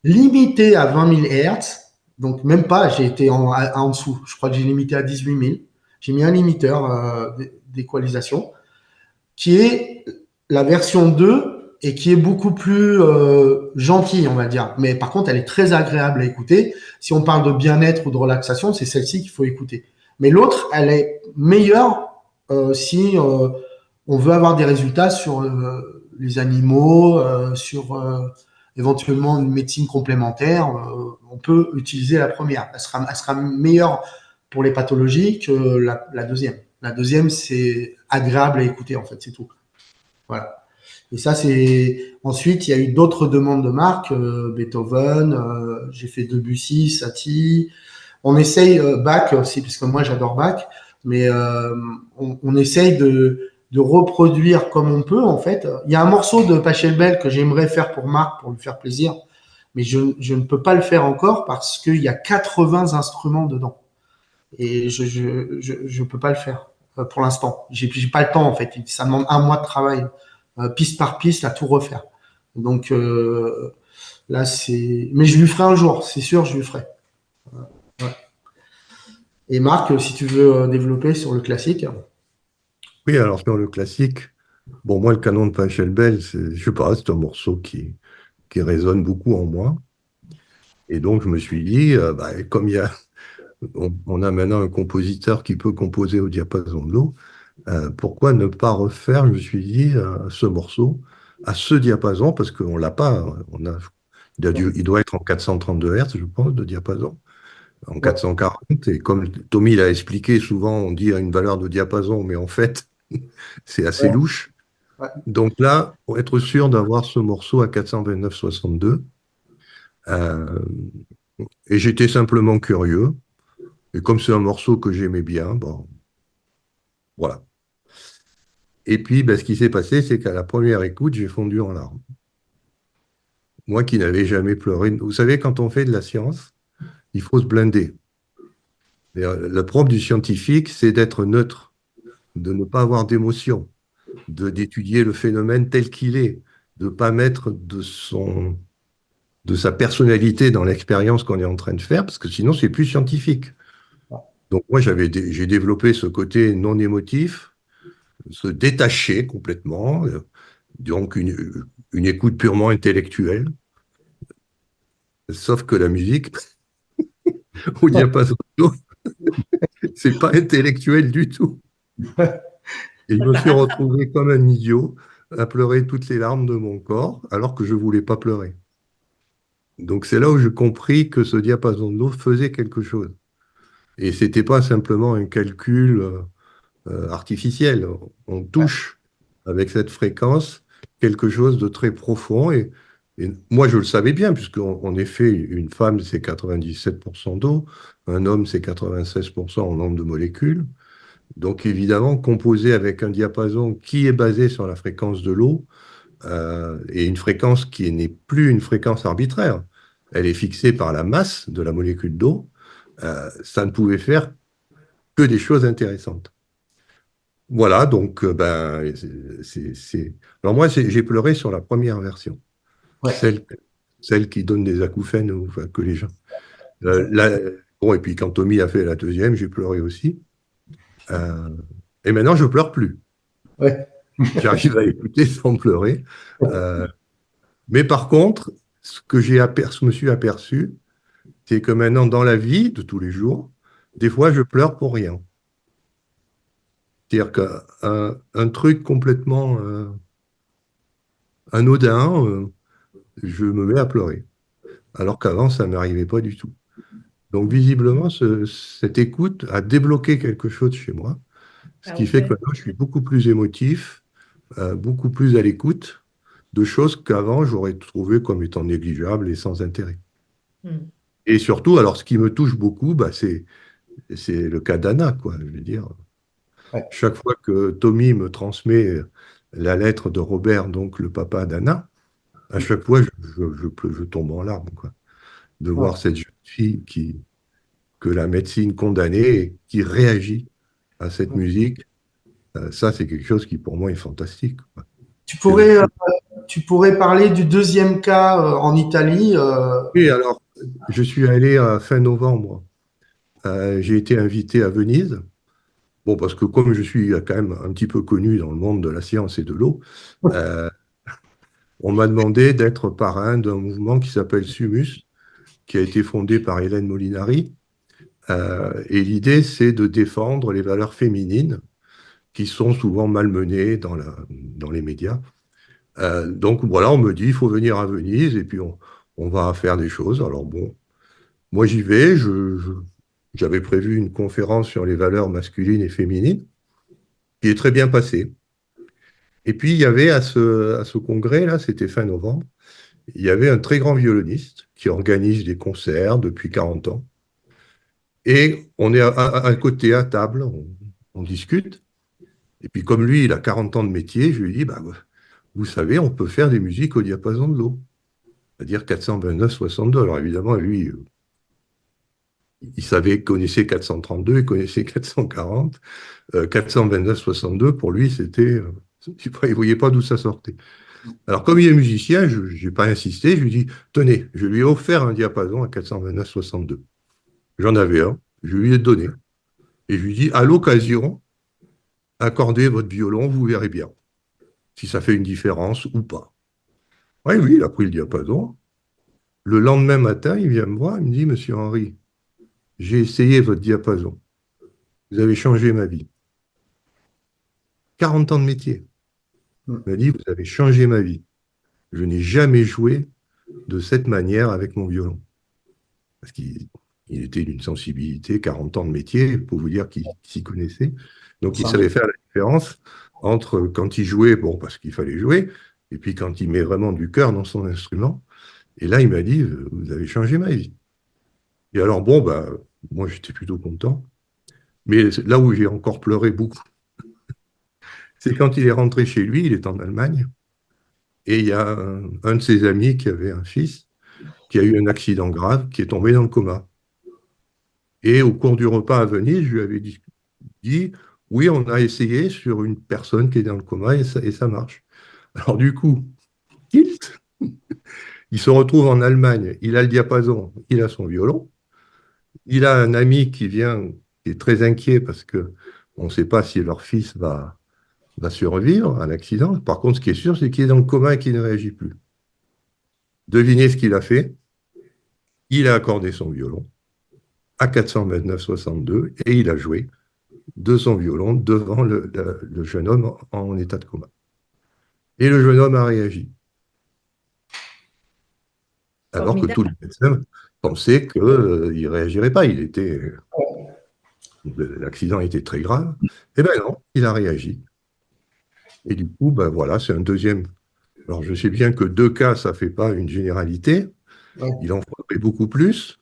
limitée à 20 000 Hertz. Donc, même pas, j'ai été en dessous. Je crois que j'ai limité à 18 000. J'ai mis un limiteur d'équalisation qui est la version 2 et qui est beaucoup plus gentille, on va dire. Mais par contre, elle est très agréable à écouter. Si on parle de bien-être ou de relaxation, c'est celle-ci qu'il faut écouter. Mais l'autre, elle est meilleure si on veut avoir des résultats sur les animaux, sur éventuellement une médecine complémentaire. On peut utiliser la première. Elle sera meilleure pour les pathologies que la deuxième. La deuxième, c'est agréable à écouter, en fait, c'est tout. Voilà. Et ça, c'est. Ensuite, il y a eu d'autres demandes de marques, Beethoven, j'ai fait Debussy, Satie. On essaye Bach aussi, parce que moi, j'adore Bach, mais on essaye de reproduire comme on peut, en fait. Il y a un morceau de Pachelbel que j'aimerais faire pour Marc, pour lui faire plaisir, mais je ne peux pas le faire encore parce qu'il y a 80 instruments dedans. Et je peux pas le faire pour l'instant. J'ai pas le temps en fait. Ça demande un mois de travail, piste par piste, à tout refaire. Donc là c'est. Mais je lui ferai un jour, c'est sûr, je lui ferai. Ouais. Et Marc, si tu veux développer sur le classique. Oui, alors sur le classique, bon, moi, le canon de Pachelbel, je sais pas, c'est un morceau qui résonne beaucoup en moi. Et donc, je me suis dit, bah, comme on a maintenant un compositeur qui peut composer au diapason de l'eau, pourquoi ne pas refaire, je me suis dit, ce morceau à ce diapason, parce qu'on ne l'a pas, hein. Il doit être en 432 Hz, je pense, de diapason, en Ouais. 440. Et comme Tommy l'a expliqué, souvent on dit une valeur de diapason, mais en fait, c'est assez Ouais. louche. Ouais. Donc là, pour être sûr d'avoir ce morceau à 429,62, et j'étais simplement curieux. Et comme c'est un morceau que j'aimais bien, bon, voilà. Et puis, ben, ce qui s'est passé, c'est qu'à la première écoute, j'ai fondu en larmes. Moi qui n'avais jamais pleuré. Vous savez, quand on fait de la science, il faut se blinder. Le propre du scientifique, c'est d'être neutre, de ne pas avoir d'émotion, d'étudier le phénomène tel qu'il est, de ne pas mettre de sa personnalité dans l'expérience qu'on est en train de faire, parce que sinon, c'est plus scientifique. Donc moi, j'ai développé ce côté non émotif, se détacher complètement, donc une écoute purement intellectuelle, sauf que la musique, au diapason, c'est pas intellectuel du tout. Et je me suis retrouvé comme un idiot à pleurer toutes les larmes de mon corps, alors que je voulais pas pleurer. Donc c'est là où j'ai compris que ce diapason de l'eau faisait quelque chose. Et c'était pas simplement un calcul artificiel. On touche avec cette fréquence quelque chose de très profond. Et moi, je le savais bien, puisqu'en effet, une femme, c'est 97% d'eau, un homme, c'est 96% en nombre de molécules. Donc, évidemment, composé avec un diapason qui est basé sur la fréquence de l'eau, et une fréquence qui n'est plus une fréquence arbitraire. Elle est fixée par la masse de la molécule d'eau. Ça ne pouvait faire que des choses intéressantes. Voilà, donc, ben, Alors moi, j'ai pleuré sur la première version, Ouais. celle qui donne des acouphènes, enfin, que les gens. Bon, et puis quand Tommy a fait la deuxième, j'ai pleuré aussi. Et maintenant, je pleure plus. Ouais. J'arrive à écouter sans pleurer. Mais par contre, ce que me suis aperçu, c'est que maintenant, dans la vie de tous les jours, des fois, je pleure pour rien. C'est-à-dire qu'un truc complètement anodin, je me mets à pleurer. Alors qu'avant, ça ne m'arrivait pas du tout. Donc, visiblement, cette écoute a débloqué quelque chose chez moi, ce Ah qui fait que ouais. maintenant, je suis beaucoup plus émotif, beaucoup plus à l'écoute de choses qu'avant j'aurais trouvé comme étant négligeables et sans intérêt. Mm. Et surtout, alors ce qui me touche beaucoup, bah, c'est le cas d'Anna, quoi. Je veux dire, Ouais. chaque fois que Tommy me transmet la lettre de Robert, donc le papa d'Anna, à chaque fois, je tombe en larmes, quoi, de Ouais. voir cette jeune fille que la médecine condamnait et qui réagit à cette musique. Ça, c'est quelque chose qui, pour moi, est fantastique, quoi. Tu C'est le pourrais, plus. tu pourrais parler du deuxième cas en Italie. Et alors, je suis allé à fin novembre. J'ai été invité à Venise. Bon, parce que comme je suis quand même un petit peu connu dans le monde de la science et de l'eau, euh, on m'a demandé d'être parrain d'un mouvement qui s'appelle SUMUS, qui a été fondé par Hélène Molinari. Et l'idée, c'est de défendre les valeurs féminines qui sont souvent malmenées dans les médias. Donc voilà, on me dit, il faut venir à Venise et puis on va faire des choses. Alors bon, moi j'y vais. J'avais prévu une conférence sur les valeurs masculines et féminines qui est très bien passée. Et puis il y avait à ce congrès-là, c'était fin novembre, il y avait un très grand violoniste qui organise des concerts depuis 40 ans. Et on est à côté, à table, on discute. Et puis comme lui, il a 40 ans de métier, je lui dis, bah, vous savez, on peut faire des musiques au diapason de l'eau, c'est-à-dire 429-62. Alors évidemment, lui, il savait, connaissait 432, il connaissait 440. 429-62, pour lui, c'était. Il ne voyait pas d'où ça sortait. Alors, comme il est musicien, je n'ai pas insisté, je lui dis, tenez, je lui ai offert un diapason à 429-62. J'en avais un, je lui ai donné. Et je lui dis, à l'occasion, accordez votre violon, vous verrez bien si ça fait une différence ou pas. Oui, oui, il a pris le diapason. Le lendemain matin, il vient me voir, il me dit, Monsieur Henry, j'ai essayé votre diapason. Vous avez changé ma vie. 40 ans de métier. Il m'a dit, vous avez changé ma vie. Je n'ai jamais joué de cette manière avec mon violon. Parce qu'il était d'une sensibilité, 40 ans de métier, pour vous dire qu'il s'y connaissait. Donc il savait faire la différence entre quand il jouait, bon, parce qu'il fallait jouer, et puis quand il met vraiment du cœur dans son instrument. Et là, il m'a dit, vous avez changé ma vie. Et alors, bon, bah, moi, j'étais plutôt content. Mais là où j'ai encore pleuré beaucoup, c'est quand il est rentré chez lui, il est en Allemagne, et il y a un de ses amis qui avait un fils qui a eu un accident grave, qui est tombé dans le coma. Et au cours du repas à Venise, je lui avais dit, oui, on a essayé sur une personne qui est dans le coma et ça marche. Alors du coup, il se retrouve en Allemagne, il a le diapason, il a son violon, il a un ami qui vient, qui est très inquiet parce que on ne sait pas si leur fils va survivre à l'accident. Par contre, ce qui est sûr, c'est qu'il est dans le coma et qu'il ne réagit plus. Devinez ce qu'il a fait. Il a accordé son violon à 429-62 et il a joué de son violon devant le jeune homme en état de coma. Et le jeune homme a réagi. Alors que tous les Formidable. médecins pensaient qu'il ne réagirait pas. L'accident était très grave. Eh bien non, il a réagi. Et du coup, ben voilà, c'est un deuxième. Alors je sais bien que 2 cas, ça ne fait pas une généralité. Ouais. Il en faudrait beaucoup plus.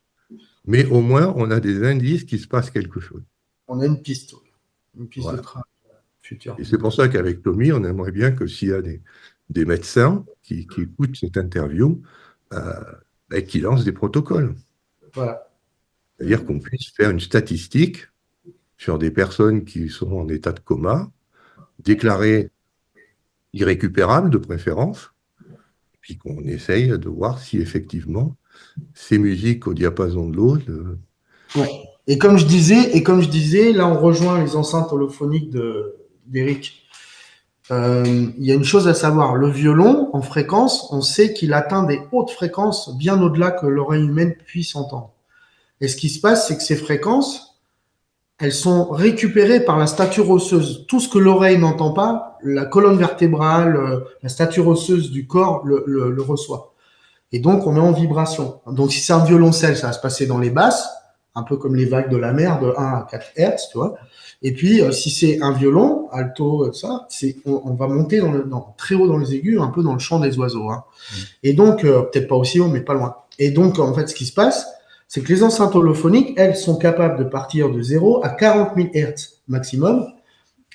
Mais au moins, on a des indices qu'il se passe quelque chose. On a une piste de Voilà. travail futur. Et c'est pour ça qu'avec Tommy, on aimerait bien que s'il y a des médecins qui écoutent cette interview, qu'ils lancent des protocoles. Voilà. C'est-à-dire qu'on puisse faire une statistique sur des personnes qui sont en état de coma, déclarées irrécupérables de préférence, puis qu'on essaye de voir si effectivement ces musiques au diapason de l'eau. Ouais. Et comme je disais, là on rejoint les enceintes holophoniques d'Eric. Il y a une chose à savoir, le violon en fréquence, on sait qu'il atteint des hautes fréquences bien au-delà que l'oreille humaine puisse entendre. Et ce qui se passe, c'est que ces fréquences, elles sont récupérées par la stature osseuse. Tout ce que l'oreille n'entend pas, la colonne vertébrale, la stature osseuse du corps le reçoit. Et donc, on est en vibration. Donc, si c'est un violoncelle, ça va se passer dans les basses, un peu comme les vagues de la mer, de 1 à 4 Hertz, tu vois. Et puis, si c'est un violon, alto, ça, on va monter très haut dans les aigus, un peu dans le chant des oiseaux. Hein. Et donc, peut-être pas aussi haut, mais pas loin. Et donc, en fait, ce qui se passe, c'est que les enceintes holophoniques, elles, sont capables de partir de 0 à 40 000 Hertz maximum.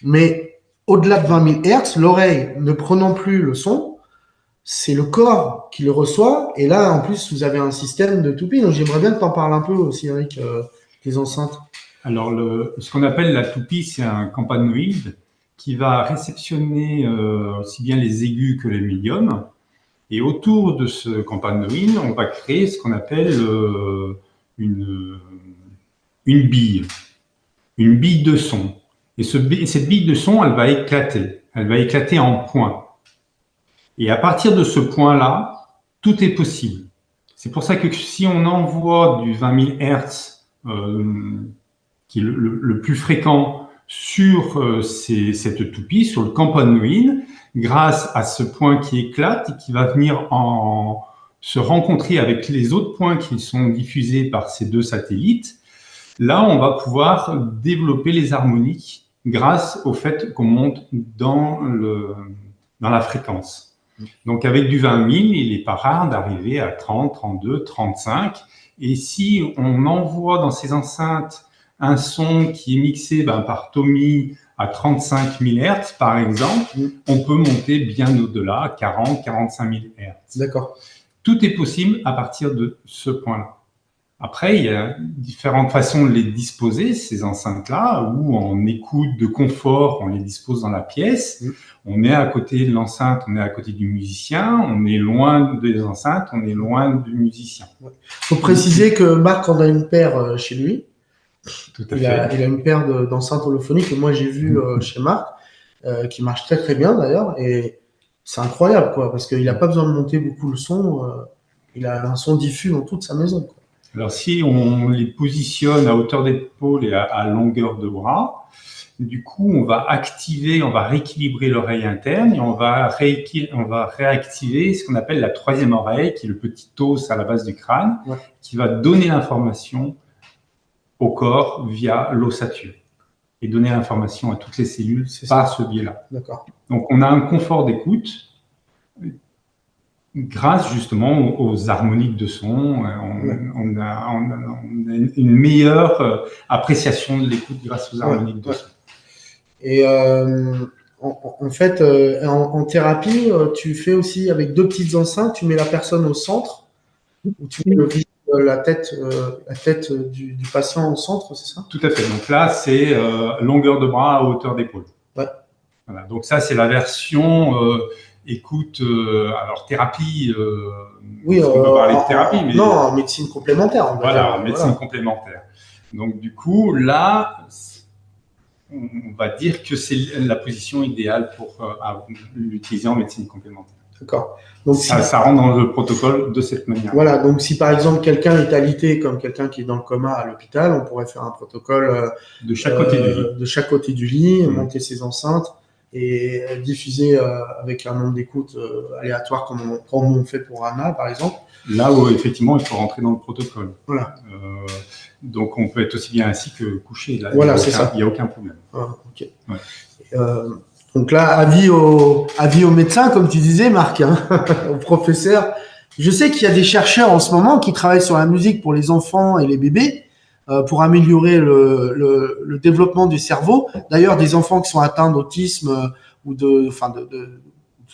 Mais au-delà de 20 000 Hertz, l'oreille ne prenant plus le son, c'est le corps qui le reçoit. Et là, en plus, vous avez un système de toupie. Donc, j'aimerais bien que tu en parles un peu aussi, Eric, des enceintes. Alors, ce qu'on appelle la toupie, c'est un campanoïde qui va réceptionner aussi bien les aigus que les médiums. Et autour de ce campanoïde, on va créer ce qu'on appelle une bille de son. Et cette bille de son, elle va éclater en points. Et à partir de ce point-là, tout est possible. C'est pour ça que si on envoie du 20 000 Hertz, qui est le plus fréquent, sur cette toupie, sur le campanoïde, grâce à ce point qui éclate et qui va venir se rencontrer avec les autres points qui sont diffusés par ces deux satellites, là, on va pouvoir développer les harmoniques grâce au fait qu'on monte dans la fréquence. Donc, avec du 20 000, il n'est pas rare d'arriver à 30, 32, 35. Et si on envoie dans ces enceintes un son qui est mixé par Tommy à 35 000 Hertz, par exemple, on peut monter bien au-delà, 40, 45 000 Hertz. D'accord. Tout est possible à partir de ce point-là. Après, il y a différentes façons de les disposer, ces enceintes-là, où en écoute de confort, on les dispose dans la pièce. On est à côté de l'enceinte, on est à côté du musicien, on est loin des enceintes, on est loin du musicien. Il faut préciser que Marc en a une paire chez lui. Tout à fait. Il a une paire d'enceintes holophoniques que moi j'ai vu chez Marc, qui marche très très bien d'ailleurs, et c'est incroyable quoi, parce qu'il n'a pas besoin de monter beaucoup le son, il a un son diffus dans toute sa maison. Quoi. Alors si on les positionne à hauteur d'épaule et à longueur de bras, du coup on va rééquilibrer l'oreille interne et on va réactiver ce qu'on appelle la troisième oreille, qui est le petit os à la base du crâne, qui va donner l'information au corps via l'ossature et donner l'information à toutes les cellules par ce biais-là. D'accord. Donc, on a un confort d'écoute grâce justement aux harmoniques de son. On a une meilleure appréciation de l'écoute grâce aux harmoniques de son. Et en fait, en thérapie, tu fais aussi avec 2 petites enceintes, tu mets la personne au centre, ou tu mets la tête du patient au centre, c'est ça? Tout à fait. Donc là, c'est longueur de bras à hauteur d'épaule. Ouais. Voilà. Donc ça, c'est la version écoute. Alors thérapie. Oui, on peut parler de thérapie, mais non, en médecine complémentaire. Voilà, en médecine complémentaire. Donc du coup, là, on va dire que c'est la position idéale pour l'utiliser en médecine complémentaire. D'accord. Donc, ça rentre dans le protocole de cette manière. Voilà, donc si par exemple quelqu'un est alité comme quelqu'un qui est dans le coma à l'hôpital, on pourrait faire un protocole de chaque côté du lit. De chaque côté du lit, monter ses enceintes et diffuser avec un nombre d'écoutes aléatoire comme on fait pour Anna par exemple. Là où effectivement il faut rentrer dans le protocole. Voilà. Donc on peut être aussi bien assis que couché. Là, voilà, c'est ça. Il n'y a aucun problème. Ah, ok. Ouais. Donc là, avis aux médecins, comme tu disais, Marc, hein, aux professeurs. Je sais qu'il y a des chercheurs en ce moment qui travaillent sur la musique pour les enfants et les bébés pour améliorer le développement du cerveau. D'ailleurs, des enfants qui sont atteints d'autisme ou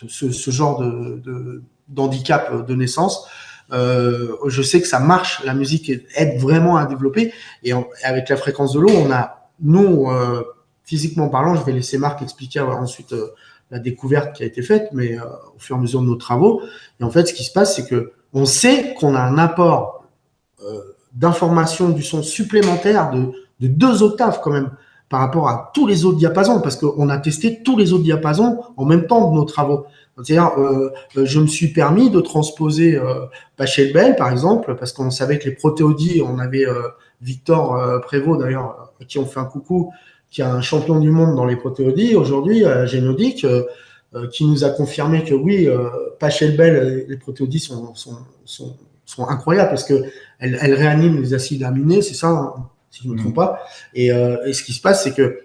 ce genre d'handicap de naissance, je sais que ça marche. La musique aide vraiment à développer. Et avec la fréquence de l'eau, on a, nous, physiquement parlant, je vais laisser Marc expliquer ensuite la découverte qui a été faite, mais au fur et à mesure de nos travaux. Et en fait, ce qui se passe, c'est que on sait qu'on a un apport d'information du son supplémentaire de 2 octaves quand même par rapport à tous les autres diapasons, parce qu'on a testé tous les autres diapasons en même temps de nos travaux. C'est-à-dire, je me suis permis de transposer Pachelbel, par exemple, parce qu'on savait que les protéodies, on avait Victor Prévost, d'ailleurs, à qui on fait un coucou, qui est un champion du monde dans les protéodies aujourd'hui, génodique, qui nous a confirmé que oui, Pachelbel, les protéodies sont sont incroyables parce que elles réaniment les acides aminés, c'est ça, hein, si je ne me trompe pas. Et ce qui se passe, c'est que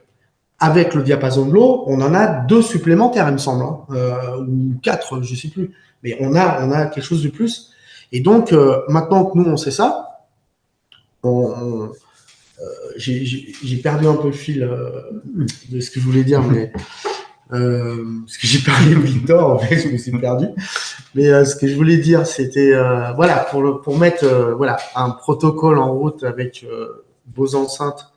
avec le diapason de l'eau, on en a 2 supplémentaires, il me semble, hein, ou 4, je sais plus. Mais on a quelque chose de plus. Et donc, maintenant que nous, on sait ça, j'ai perdu un peu le fil de ce que je voulais dire, mais parce que j'ai parlé de Victor, en fait, je me suis perdu. Mais ce que je voulais dire, c'était voilà, pour mettre voilà, un protocole en route avec vos enceintes.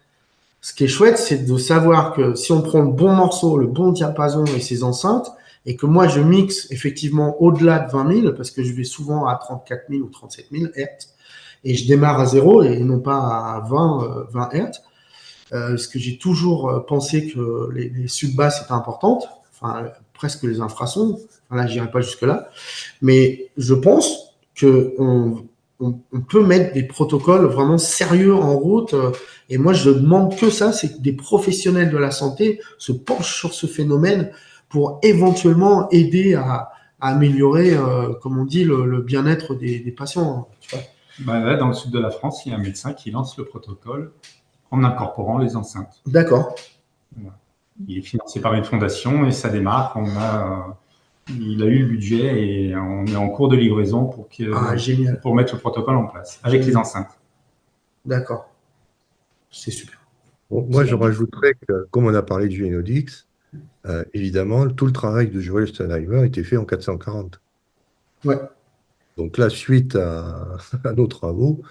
Ce qui est chouette, c'est de savoir que si on prend le bon morceau, le bon diapason et ses enceintes, et que moi je mixe effectivement au-delà de 20 000, parce que je vais souvent à 34 000 ou 37 000 Hertz, et je démarre à 0 et non pas à 20 Hertz, parce que j'ai toujours pensé que les sub-basses étaient importantes, enfin presque les infrasons, enfin, là j'irai pas jusque-là, mais je pense que on peut mettre des protocoles vraiment sérieux en route. Et moi, je demande que ça, c'est que des professionnels de la santé se penchent sur ce phénomène pour éventuellement aider à améliorer, comme on dit, le bien-être des patients. Tu vois. Ben là, dans le sud de la France, il y a un médecin qui lance le protocole en incorporant les enceintes. D'accord. Voilà. Il est financé par une fondation et ça démarre. Il a eu le budget et on est en cours de livraison pour mettre le protocole en place avec les enceintes. D'accord. C'est super. Bon, moi, je rajouterais que, comme on a parlé de Genodix, évidemment, tout le travail de Joël Steinheimer était fait en 440. Ouais. Donc là, suite à nos travaux,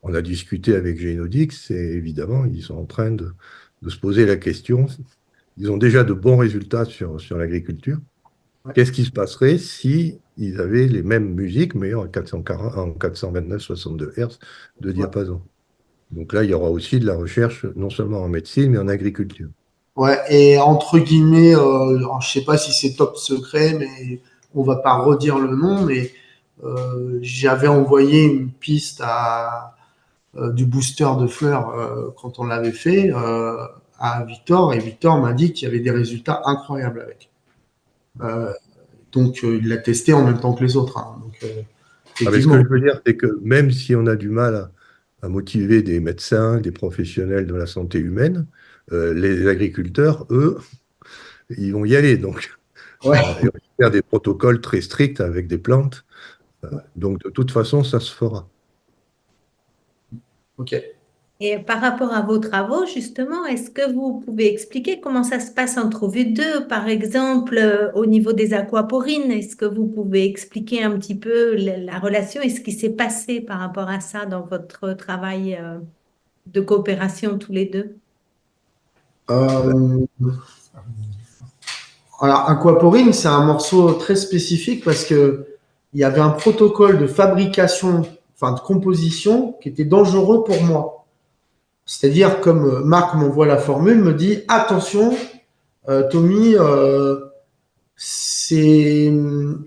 on a discuté avec Genodix et évidemment, ils sont en train de se poser la question. Ils ont déjà de bons résultats sur l'agriculture. Ouais. Qu'est-ce qui se passerait si ils avaient les mêmes musiques, mais en 440, en 429-62 Hz de diapason? Donc là, il y aura aussi de la recherche, non seulement en médecine, mais en agriculture. Ouais, et entre guillemets, je sais pas si c'est top secret, mais on va pas redire le nom, mais j'avais envoyé une piste du booster de fleurs quand on l'avait fait à Victor, et Victor m'a dit qu'il y avait des résultats incroyables avec. Donc il l'a testé en même temps que les autres. Hein. Donc, Ah, mais ce que je veux dire, c'est que même si on a du mal à motiver des médecins, des professionnels de la santé humaine, les agriculteurs, eux, ils vont y aller. Donc, ouais. et on va faire des protocoles très stricts avec des plantes. Donc, de toute façon, ça se fera. Ok. Et par rapport à vos travaux, justement, est-ce que vous pouvez expliquer comment ça se passe entre vous deux, par exemple, au niveau des aquaporines? Est-ce que vous pouvez expliquer un petit peu la relation et ce qui s'est passé par rapport à ça dans votre travail de coopération tous les deux? Alors, aquaporine, c'est un morceau très spécifique parce que il y avait un protocole de fabrication, enfin de composition, qui était dangereux pour moi. C'est-à-dire, comme Marc m'envoie la formule, me dit attention, Tommy, c'est une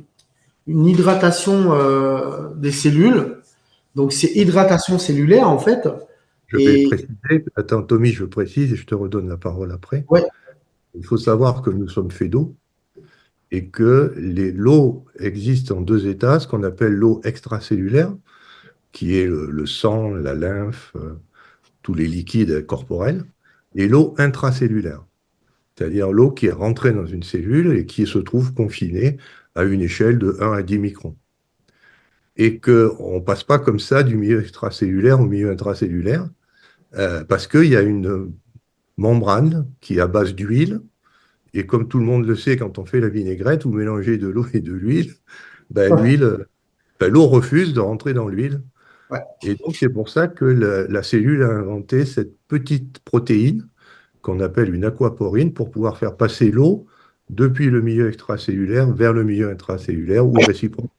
hydratation des cellules. Donc, c'est hydratation cellulaire, en fait. Je vais préciser. Attends, Tommy, je précise et je te redonne la parole après. Ouais. Il faut savoir que nous sommes faits d'eau et que l'eau existe en 2 états, ce qu'on appelle l'eau extracellulaire, qui est le sang, la lymphe, tous les liquides corporels, et l'eau intracellulaire, c'est-à-dire l'eau qui est rentrée dans une cellule et qui se trouve confinée à une échelle de 1 à 10 microns. Et qu'on ne passe pas comme ça du milieu extracellulaire au milieu intracellulaire, parce qu'il y a une membrane qui est à base d'huile, et comme tout le monde le sait, quand on fait la vinaigrette, vous mélangez de l'eau et de l'huile, l'eau refuse de rentrer dans l'huile. Ouais. Et donc, c'est pour ça que la cellule a inventé cette petite protéine qu'on appelle une aquaporine pour pouvoir faire passer l'eau depuis le milieu extracellulaire vers le milieu intracellulaire ou réciproquement.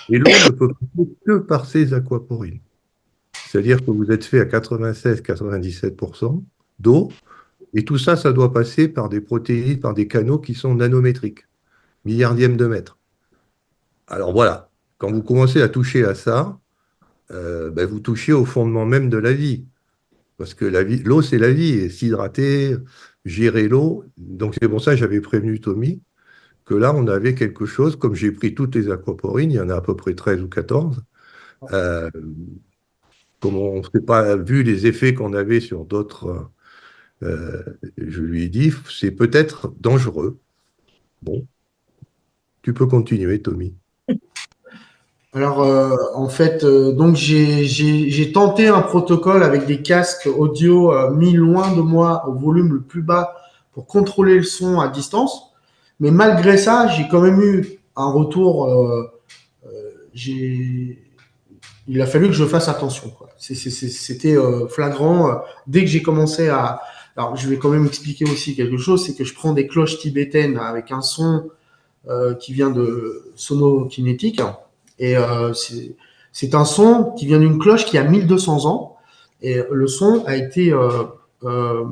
Et l'eau ne peut passer que par ces aquaporines. C'est-à-dire que vous êtes fait à 96-97% d'eau, et tout ça, ça doit passer par des protéines, par des canaux qui sont nanométriques, milliardièmes de mètre. Alors voilà, quand vous commencez à toucher à ça, vous touchez au fondement même de la vie. Parce que l'eau, c'est la vie. Et s'hydrater, gérer l'eau. Donc c'est pour ça que j'avais prévenu Tommy que là, on avait quelque chose, comme j'ai pris toutes les aquaporines, il y en a à peu près 13 ou 14, Euh, Comme on ne s'est pas vu les effets qu'on avait sur d'autres, je lui ai dit, c'est peut-être dangereux. Bon, tu peux continuer, Tommy. Alors, en fait, donc j'ai tenté un protocole avec des casques audio mis loin de moi au volume le plus bas pour contrôler le son à distance. Mais malgré ça, j'ai quand même eu un retour. J'ai Il a fallu que je fasse attention, quoi. C'était flagrant. Dès que j'ai commencé à… Alors, je vais quand même expliquer aussi quelque chose, c'est que je prends des cloches tibétaines avec un son qui vient de sonokinétique. Et c'est un son qui vient d'une cloche qui a 1200 ans. Et le son a été euh,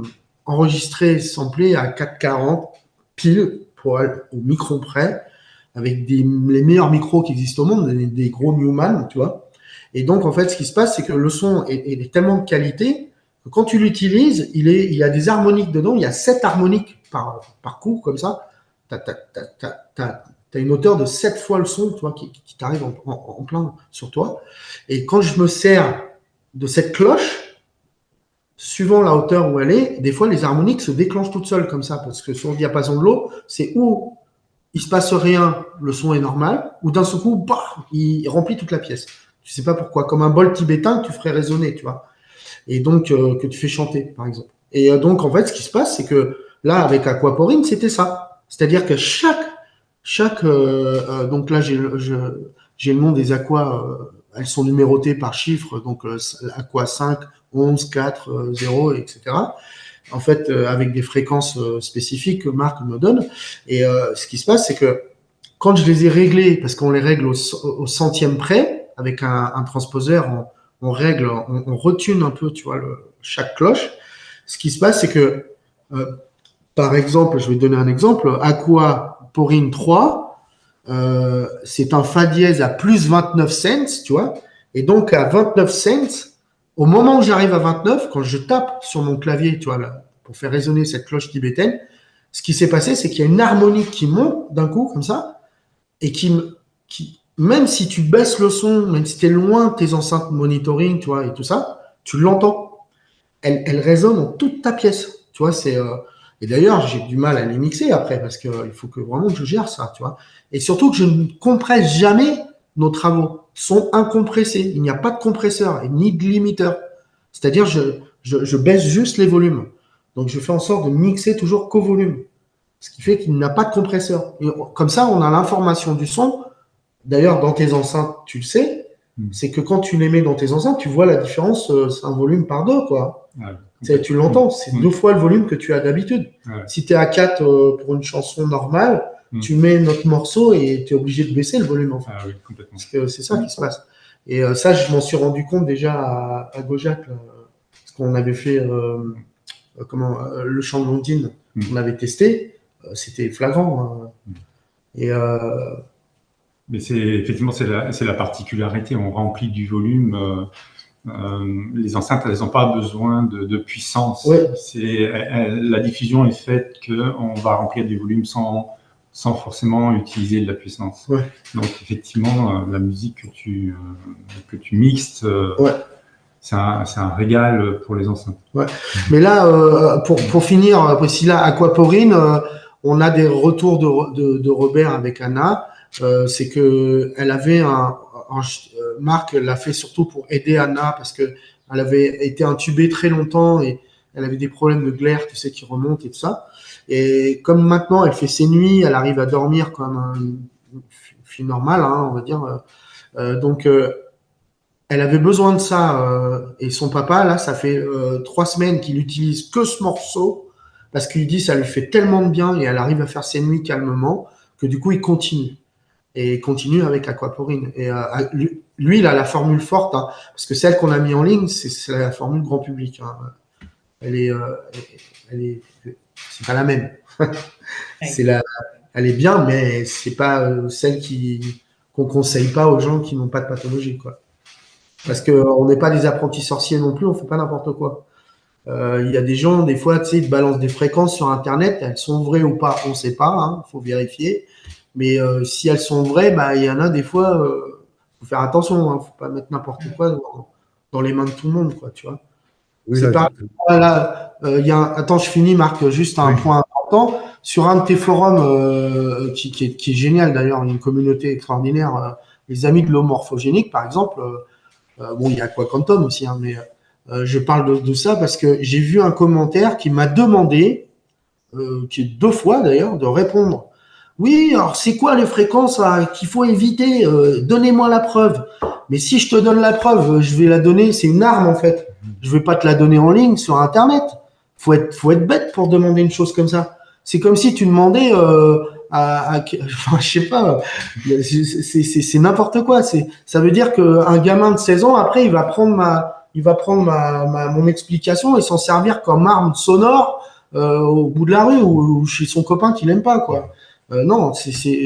enregistré, samplé à 440 pile pour aller au micron près, avec les meilleurs micros qui existent au monde, des gros Newman, tu vois. Et donc, en fait, ce qui se passe, c'est que le son est tellement de qualité que quand tu l'utilises, il y a des harmoniques dedans. Il y a 7 harmoniques par coup, comme ça. T'as une hauteur de 7 fois le son, tu vois, qui t'arrive en plein sur toi. Et quand je me sers de cette cloche, suivant la hauteur où elle est, des fois, les harmoniques se déclenchent toutes seules comme ça, parce que sur le diapason de l'eau, c'est où il se passe rien, le son est normal, ou d'un seul coup, bah, il remplit toute la pièce. Tu sais pas pourquoi, comme un bol tibétain que tu ferais résonner, tu vois, et donc que tu fais chanter, par exemple. Et donc en fait, ce qui se passe, c'est que là, avec Aquaporine, c'était ça. C'est-à-dire que donc là, j'ai le nom des aquas, elles sont numérotées par chiffre, donc aqua 5, 11, 4, 0, etc. En fait, avec des fréquences spécifiques que Marc me donne. Et ce qui se passe, c'est que quand je les ai réglées, parce qu'on les règle au centième près, avec un transposeur, on règle, on retune un peu, tu vois, chaque cloche. Ce qui se passe, c'est que, par exemple, je vais te donner un exemple, Aqua Porine 3, c'est un Fa dièse à plus 29 cents, tu vois, et donc à 29 cents, au moment où j'arrive à 29, quand je tape sur mon clavier, tu vois, là, pour faire résonner cette cloche tibétaine, ce qui s'est passé, c'est qu'il y a une harmonique qui monte d'un coup, comme ça, et même si tu baisses le son, même si tu es loin de tes enceintes monitoring, tu vois, et tout ça, tu l'entends. Elle résonne dans toute ta pièce. Tu vois, et d'ailleurs, j'ai du mal à les mixer après, parce qu'il faut que vraiment que je gère ça, tu vois. Et surtout que je ne compresse jamais nos travaux. Sont incompressés. Il n'y a pas de compresseur, ni de limiteur. C'est-à-dire, je baisse juste les volumes. Donc, je fais en sorte de mixer toujours qu'au volume. Ce qui fait qu'il n'y a pas de compresseur. Et comme ça, on a l'information du son. D'ailleurs, dans tes enceintes, tu le sais, c'est que quand tu les mets dans tes enceintes, tu vois la différence, c'est un volume par deux, quoi. Tu l'entends, c'est 2 fois le volume que tu as d'habitude. Si tu es à 4 pour une chanson normale, tu mets notre morceau et tu es obligé de baisser le volume, en fait. Oui, complètement. Parce que c'est ça qui se passe. Et ça, je m'en suis rendu compte déjà à Gojak, parce qu'on avait fait le chant de Londine, on avait testé, c'était flagrant. Et mais effectivement, c'est la particularité. On remplit du volume. Les enceintes, elles n'ont pas besoin de puissance. Ouais. La diffusion est faite qu'on va remplir du volume sans forcément utiliser de la puissance. Ouais. Donc effectivement, la musique que tu mixes, c'est un régal pour les enceintes. Ouais. Mais là, pour finir, si là, Aquaporine, on a des retours de Robert avec Anna. C'est que elle avait Marc l'a fait surtout pour aider Anna parce que elle avait été intubée très longtemps et elle avait des problèmes de glaire, tu sais, qui remontent et tout ça. Et comme maintenant elle fait ses nuits, elle arrive à dormir comme une fille normale, hein, on va dire. Donc elle avait besoin de ça et son papa là, ça fait 3 semaines qu'il utilise que ce morceau parce qu'il dit ça lui fait tellement de bien et elle arrive à faire ses nuits calmement que du coup il continue. Et continue avec Aquaporine. Et lui, il a la formule forte, hein, parce que celle qu'on a mis en ligne, c'est la formule grand public. Hein. C'est pas la même. Elle est bien, mais c'est pas celle qu'on conseille pas aux gens qui n'ont pas de pathologie, quoi. Parce que on n'est pas des apprentis sorciers non plus, on fait pas n'importe quoi. Il y a des gens, des fois, tu sais, ils te balancent des fréquences sur Internet, elles sont vraies ou pas, on sait pas, hein, faut vérifier. Mais si elles sont vraies, bah il y en a des fois, faut faire attention, hein, faut pas mettre n'importe quoi dans les mains de tout le monde, quoi, tu vois. Oui, C'est là, pas là, attends, je finis, Marc, juste un oui. point important. Sur un de tes forums qui est génial d'ailleurs, une communauté extraordinaire, les amis de l'eau morphogénique, par exemple, bon, il y a quoi Quantum aussi, hein, mais je parle de ça parce que j'ai vu un commentaire qui m'a demandé, qui est 2 fois d'ailleurs, de répondre. Oui, alors c'est quoi les fréquences qu'il faut éviter? Donnez-moi la preuve. Mais si je te donne la preuve, je vais la donner, c'est une arme en fait. Je vais pas te la donner en ligne sur Internet. Faut être bête pour demander une chose comme ça. C'est comme si tu demandais enfin, je sais pas, c'est n'importe quoi. Ça veut dire qu'un gamin de 16 ans, après, il va prendre mon explication et s'en servir comme arme sonore au bout de la rue ou chez son copain qu'il aime pas, quoi. Non,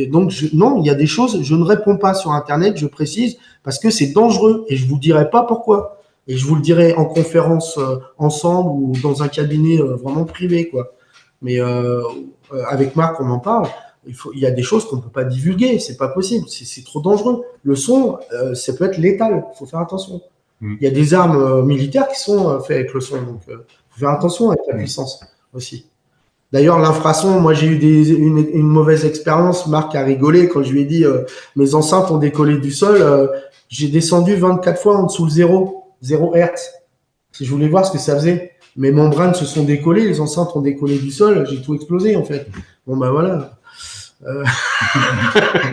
donc non, il y a des choses, je ne réponds pas sur Internet, je précise, parce que c'est dangereux et je vous dirai pas pourquoi. Et je vous le dirai en conférence ensemble ou dans un cabinet vraiment privé, quoi. Mais avec Marc, on en parle. Il y a des choses qu'on ne peut pas divulguer, c'est pas possible, c'est trop dangereux. Le son, ça peut être létal, il faut faire attention. Il y a des armes militaires qui sont faites avec le son, donc il faut faire attention avec la puissance aussi. D'ailleurs, l'infrason, moi j'ai eu une mauvaise expérience. Marc a rigolé quand je lui ai dit mes enceintes ont décollé du sol. J'ai descendu 24 fois en dessous le 0 Hertz. Si je voulais voir ce que ça faisait. Mes membranes se sont décollées, les enceintes ont décollé du sol, j'ai tout explosé en fait. Bon ben voilà.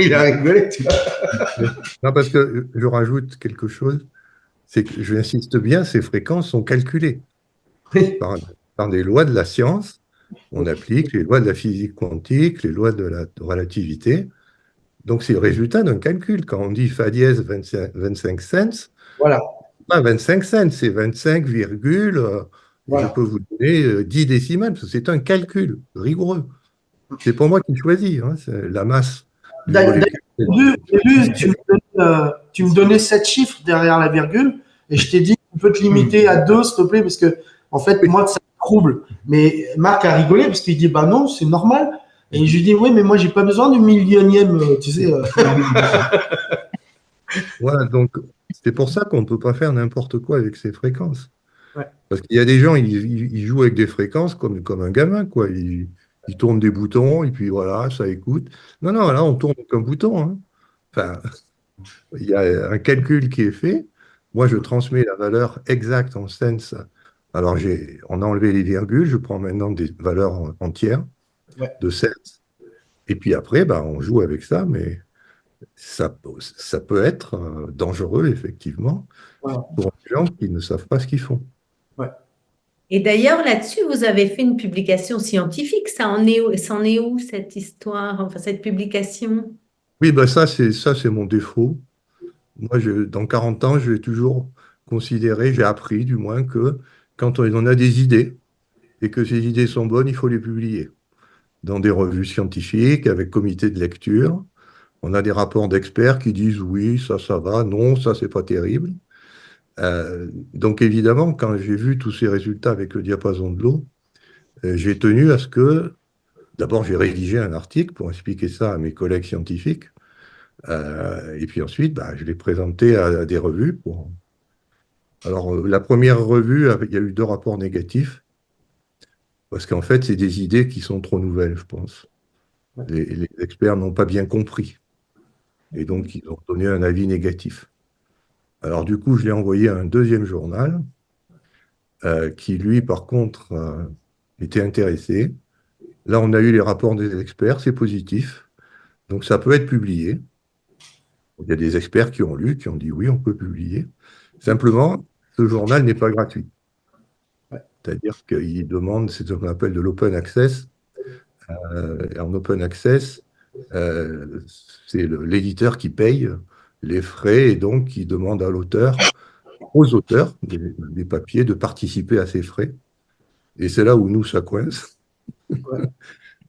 Il a rigolé, tu vois. Non, parce que je rajoute quelque chose, c'est que j'insiste bien, ces fréquences sont calculées Oui. par des lois de la science. On applique les lois de la physique quantique, les lois de la relativité. Donc, c'est le résultat d'un calcul. Quand on dit fa dièse 25 cents, Voilà. pas 25 cents, c'est 25, je peux vous donner 10 décimales, parce que c'est un calcul rigoureux. C'est pas moi qui choisis, hein, c'est la masse du D'ailleurs, molécule. au début, tu me donnais 7 chiffres derrière la virgule et je t'ai dit, tu peux te limiter à 2, s'il te plaît, parce que, en fait, moi, ça me trouble. Mais Marc a rigolé parce qu'il dit, bah non, c'est normal. Et je lui dis, oui, mais moi, j'ai pas besoin du millionième, tu sais. Voilà, donc c'est pour ça qu'on ne peut pas faire n'importe quoi avec ces fréquences. Ouais. Parce qu'il y a des gens, ils jouent avec des fréquences comme un gamin, quoi. Ils tournent des boutons et puis voilà, ça écoute. Non, non, là, on tourne aucun bouton, hein. Enfin, il y a un calcul qui est fait. Moi, je transmets la valeur exacte en cents. Alors, on a enlevé les virgules, je prends maintenant des valeurs entières Ouais. de cents. Et puis après, bah, on joue avec ça, mais ça peut être dangereux, effectivement, Voilà. pour les gens qui ne savent pas ce qu'ils font. Ouais. Et d'ailleurs, là-dessus, vous avez fait une publication scientifique. Ça en est où cette histoire, enfin cette publication? Oui, bah ça, c'est mon défaut. Moi, dans 40 ans, je vais toujours considérer, j'ai appris du moins que quand on a des idées et que ces idées sont bonnes, il faut les publier dans des revues scientifiques, avec comité de lecture. On a des rapports d'experts qui disent oui, ça va, non, ça, c'est pas terrible. Donc évidemment, quand j'ai vu tous ces résultats avec le diapason de l'eau, j'ai tenu à ce que, d'abord, j'ai rédigé un article pour expliquer ça à mes collègues scientifiques, et puis ensuite, bah, je l'ai présenté à des revues. Alors, la première revue, il y a eu 2 rapports négatifs, parce qu'en fait, c'est des idées qui sont trop nouvelles, je pense. Les experts n'ont pas bien compris, et donc ils ont donné un avis négatif. Alors du coup, je l'ai envoyé à un deuxième journal, qui lui, par contre, était intéressé. Là, on a eu les rapports des experts, c'est positif. Donc, ça peut être publié. Il y a des experts qui ont lu, qui ont dit oui, on peut publier. Simplement, ce journal n'est pas gratuit. C'est-à-dire qu'il demande, c'est ce qu'on appelle de l'open access. En open access, c'est l'éditeur qui paye les frais et donc qui demande aux auteurs des papiers, de participer à ces frais. Et c'est là où nous, ça coince. Ouais.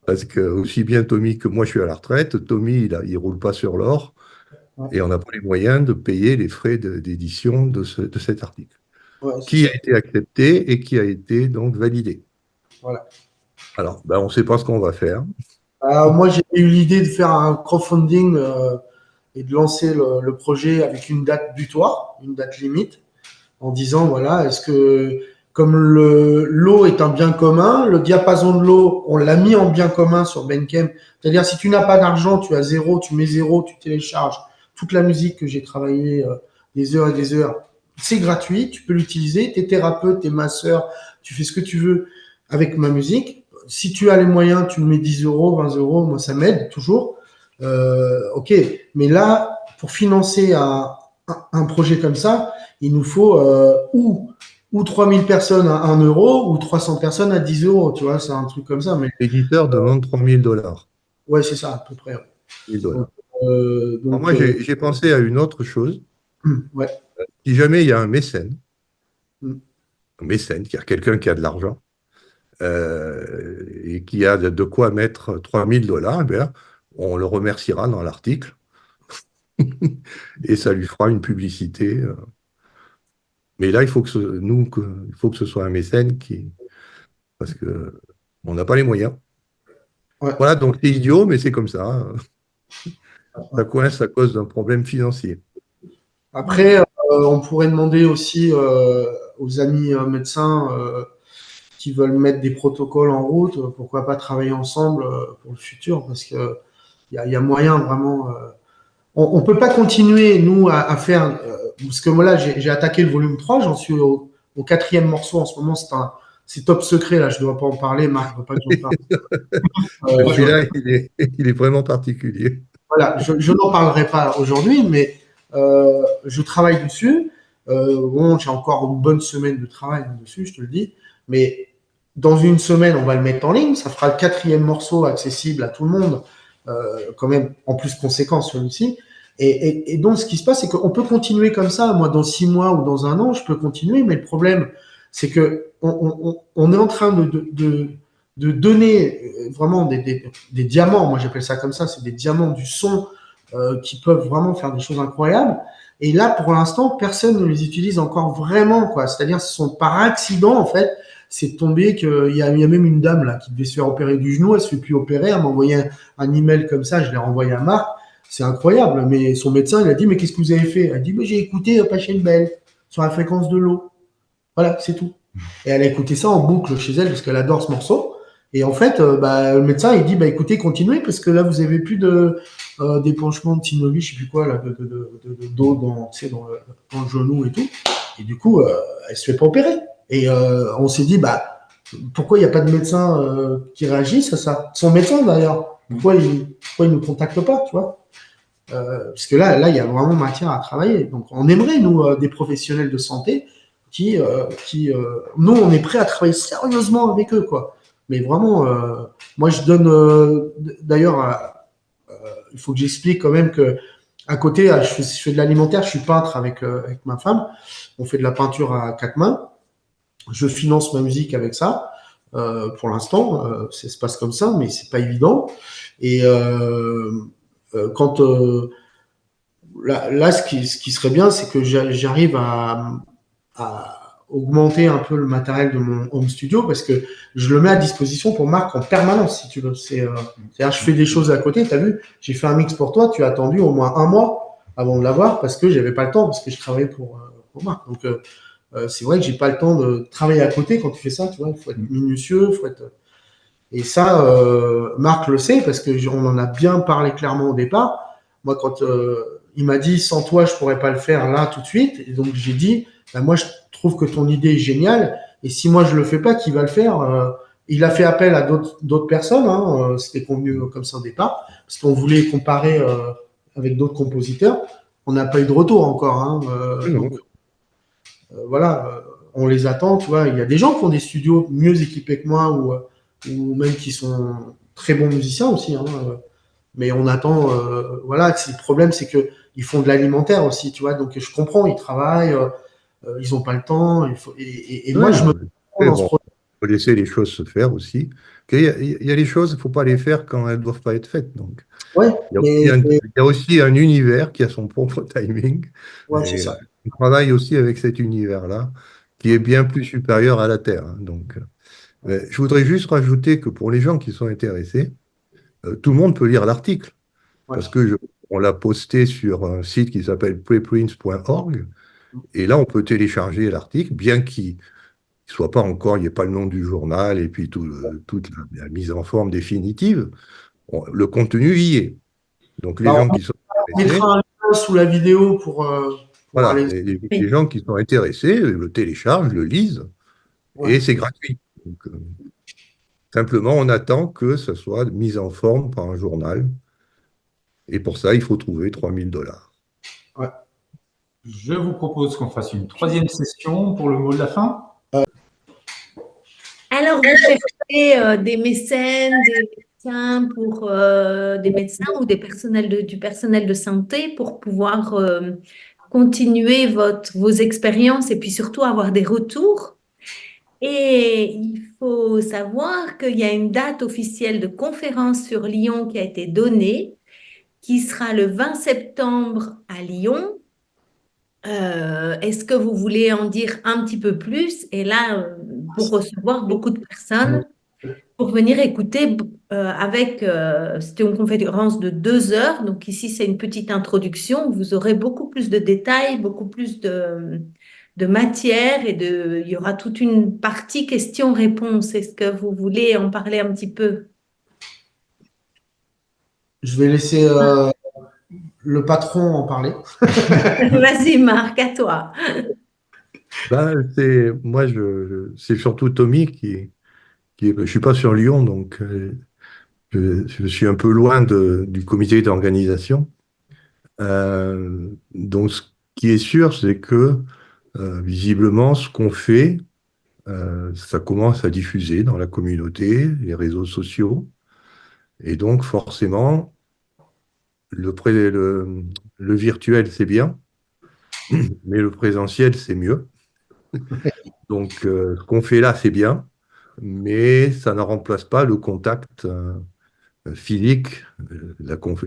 Parce que aussi bien Tommy que moi, je suis à la retraite. Tommy, il roule pas sur l'or. Ouais. Et on n'a pas les moyens de payer les frais d'édition de cet article, Ouais, qui a été accepté et qui a été donc validé. Voilà. Alors, on ne sait pas ce qu'on va faire. Alors, moi, j'ai eu l'idée de faire un crowdfunding et de lancer le projet avec une date butoir, une date limite, en disant, voilà, est-ce que comme l'eau est un bien commun, le diapason de l'eau, on l'a mis en bien commun sur Bandcamp. C'est-à-dire, si tu n'as pas d'argent, tu as zéro, tu mets zéro, tu télécharges toute la musique que j'ai travaillée des heures et des heures. C'est gratuit, tu peux l'utiliser. T'es thérapeute, t'es masseur, tu fais ce que tu veux avec ma musique. Si tu as les moyens, tu me mets 10 euros, 20 euros, moi ça m'aide toujours. Ok, mais là, pour financer un projet comme ça, il nous faut ou 3000 personnes à 1 euro ou 300 personnes à 10 euros, tu vois, c'est un truc comme ça. Mais L'éditeur demande 3000 $. ouais, c'est ça, à peu près. 1000 Donc, dollars. Alors moi, j'ai pensé à une autre chose. ouais. Si jamais il y a Mm. un mécène, qui a quelqu'un qui a de l'argent et qui a de quoi mettre 3000 $, eh bien, on le remerciera dans l'article et ça lui fera une publicité. Mais là, il faut que il faut que ce soit un mécène parce que on n'a pas les moyens. Ouais. Voilà, donc c'est idiot, mais c'est comme ça, hein. Ça coince à cause d'un problème financier. Après, on pourrait demander aussi aux amis médecins qui veulent mettre des protocoles en route, pourquoi pas travailler ensemble pour le futur, parce que il y a moyen vraiment. On peut pas continuer, nous, à faire. Parce que moi, là, j'ai attaqué le volume 3, j'en suis au quatrième morceau en ce moment. C'est top secret, là, je ne dois pas en parler, Marc, je ne veux pas que j'en parle. Celui-là, il est vraiment particulier. Voilà, je n'en parlerai pas aujourd'hui, mais je travaille dessus. Bon, j'ai encore une bonne semaine de travail dessus, je te le dis. Mais dans une semaine, on va le mettre en ligne. Ça fera le quatrième morceau accessible à tout le monde, quand même, en plus conséquent celui-ci. Et donc, ce qui se passe, c'est qu'on peut continuer comme ça. Moi, dans 6 mois ou dans un an, je peux continuer. Mais le problème, c'est que on est en train de donner vraiment des diamants. Moi, j'appelle ça comme ça. C'est des diamants du son qui peuvent vraiment faire des choses incroyables. Et là, pour l'instant, personne ne les utilise encore vraiment, quoi. C'est-à-dire, ce sont par accident, en fait. C'est tombé qu'il y a même une dame là qui devait se faire opérer du genou, elle se fait plus opérer, elle m'a envoyé un email comme ça, je l'ai renvoyé à Marc. C'est incroyable, mais son médecin, il a dit, mais qu'est-ce que vous avez fait? Elle a dit, mais j'ai écouté Passion Bell sur la fréquence de l'eau. Voilà, c'est tout. Et elle a écouté ça en boucle chez elle parce qu'elle adore ce morceau. Et en fait, le médecin, il dit, écoutez, continuez parce que là, vous avez plus d'épanchement de synovie, je sais plus quoi, là, d'eau dans le genou et tout. Et du coup, elle se fait pas opérer. Et on s'est dit, pourquoi il n'y a pas de médecin qui réagisse à ça? Son médecin, d'ailleurs. Pourquoi il ne nous contacte pas, tu vois? Parce que là, il y a vraiment matière à travailler. Donc, on aimerait, nous, des professionnels de santé nous, on est prêt à travailler sérieusement avec eux, quoi. Mais vraiment, moi, je donne, d'ailleurs, il faut que j'explique quand même que à côté, je fais de l'alimentaire, je suis peintre avec ma femme. On fait de la peinture à 4 mains. Je finance ma musique avec ça. Pour l'instant, ça se passe comme ça, mais c'est pas évident. Et quand là, ce qui serait bien, c'est que j'arrive à augmenter un peu le matériel de mon home studio parce que je le mets à disposition pour Marc en permanence, si tu veux. C'est-à-dire, je fais des choses à côté. Tu as vu, j'ai fait un mix pour toi. Tu as attendu au moins un mois avant de l'avoir parce que j'avais pas le temps, parce que je travaillais pour Marc. Donc, c'est vrai que j'ai pas le temps de travailler à côté quand tu fais ça. Tu vois, il faut être minutieux, faut être. Et ça, Marc le sait parce que on en a bien parlé clairement au départ. Moi, quand il m'a dit sans toi, je pourrais pas le faire là tout de suite, et donc j'ai dit, moi, je trouve que ton idée est géniale, et si moi je le fais pas, qui va le faire? Il a fait appel à d'autres personnes, hein, c'était convenu comme ça au départ, parce qu'on voulait comparer avec d'autres compositeurs. On n'a pas eu de retour encore, hein, donc voilà, on les attend, tu vois. Il y a des gens qui ont des studios mieux équipés que moi ou même qui sont très bons musiciens aussi, hein, mais on attend, voilà. Le problème, c'est que ils font de l'alimentaire aussi, tu vois. Donc je comprends, ils travaillent, ils n'ont pas le temps. Moi, je me prends dans ce projet. Il faut laisser les choses se faire aussi. Il y a les choses, il ne faut pas les faire quand elles ne doivent pas être faites. Donc, Ouais, il y a aussi un univers qui a son propre timing. ouais, c'est Et ça. on travaille aussi avec cet univers-là, qui est bien plus supérieur à la Terre, hein. Donc, je voudrais juste rajouter que pour les gens qui sont intéressés, tout le monde peut lire l'article. Ouais. Parce que on l'a posté sur un site qui s'appelle preprints.org. Et là, on peut télécharger l'article, bien qu'il ne soit pas encore, il n'y ait pas le nom du journal et puis toute la mise en forme définitive. Le contenu y est. Donc, les Bah, gens qui sont on intéressés, mettra un lien sous la vidéo pour voilà, aller. les gens qui sont intéressés le téléchargent, le lisent, Ouais. et c'est gratuit. Donc, simplement, on attend que ça soit mis en forme par un journal. Et pour ça, il faut trouver $3000. Ouais. Je vous propose qu'on fasse une troisième session pour le mot de la fin. Alors, vous cherchez des mécènes, des médecins pour des médecins ou du personnel de santé pour pouvoir continuer vos expériences et puis surtout avoir des retours. Et il faut savoir qu'il y a une date officielle de conférence sur Lyon qui a été donnée, qui sera le 20 septembre à Lyon. Est-ce que vous voulez en dire un petit peu plus? Et là, pour recevoir beaucoup de personnes, pour venir écouter c'était une conférence de 2 heures. Donc ici, c'est une petite introduction. Vous aurez beaucoup plus de détails, beaucoup plus de matière il y aura toute une partie questions-réponses. Est-ce que vous voulez en parler un petit peu? Je vais laisser le patron en parler. Vas-y, Marc, à toi. Ben, c'est surtout Tommy je suis pas sur Lyon, donc je suis un peu loin du comité d'organisation. Donc, ce qui est sûr, c'est que visiblement, ce qu'on fait, ça commence à diffuser dans la communauté, les réseaux sociaux. Et donc, forcément, le virtuel, c'est bien, mais le présentiel, c'est mieux. Donc, ce qu'on fait là, c'est bien, mais ça ne remplace pas le contact physique,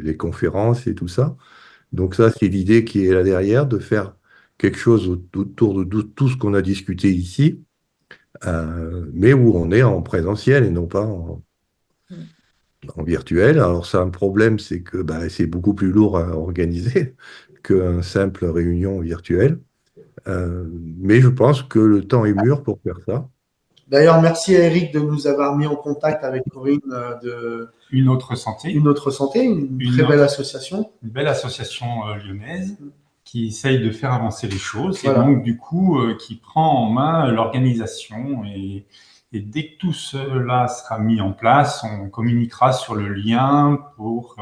les conférences et tout ça. Donc ça, c'est l'idée qui est là derrière, de faire quelque chose autour de tout ce qu'on a discuté ici, mais où on est en présentiel et non pas en virtuel. Alors ça, un problème, c'est que bah, c'est beaucoup plus lourd à organiser qu'une simple réunion virtuelle. Mais je pense que le temps est mûr pour faire ça. D'ailleurs, merci à Eric de nous avoir mis en contact avec Corinne de Une autre santé, Une Autre Santé, une très belle association. une belle association lyonnaise qui essaye de faire avancer les choses Voilà. et donc du coup qui prend en main l'organisation et dès que tout cela sera mis en place, on communiquera sur le lien pour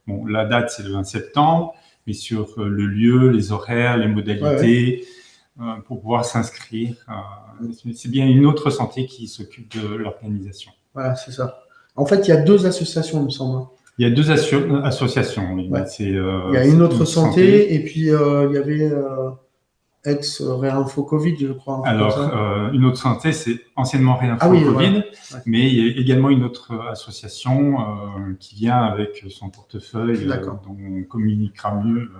bon, la date c'est le 20 septembre, mais sur le lieu, les horaires, les modalités pour pouvoir s'inscrire. C'est bien Une Autre Santé qui s'occupe de l'organisation. Voilà, c'est ça. En fait, il y a 2 associations, il me semble. Il y a 2 associations. Oui. Ouais. C'est, Il y a Une Autre Santé et puis il y avait ex-Réinfo Covid, je crois. Alors, Une Autre Santé, c'est anciennement Réinfo Covid, voilà. Ouais. mais il y a également une autre association qui vient avec son portefeuille, dont on communiquera mieux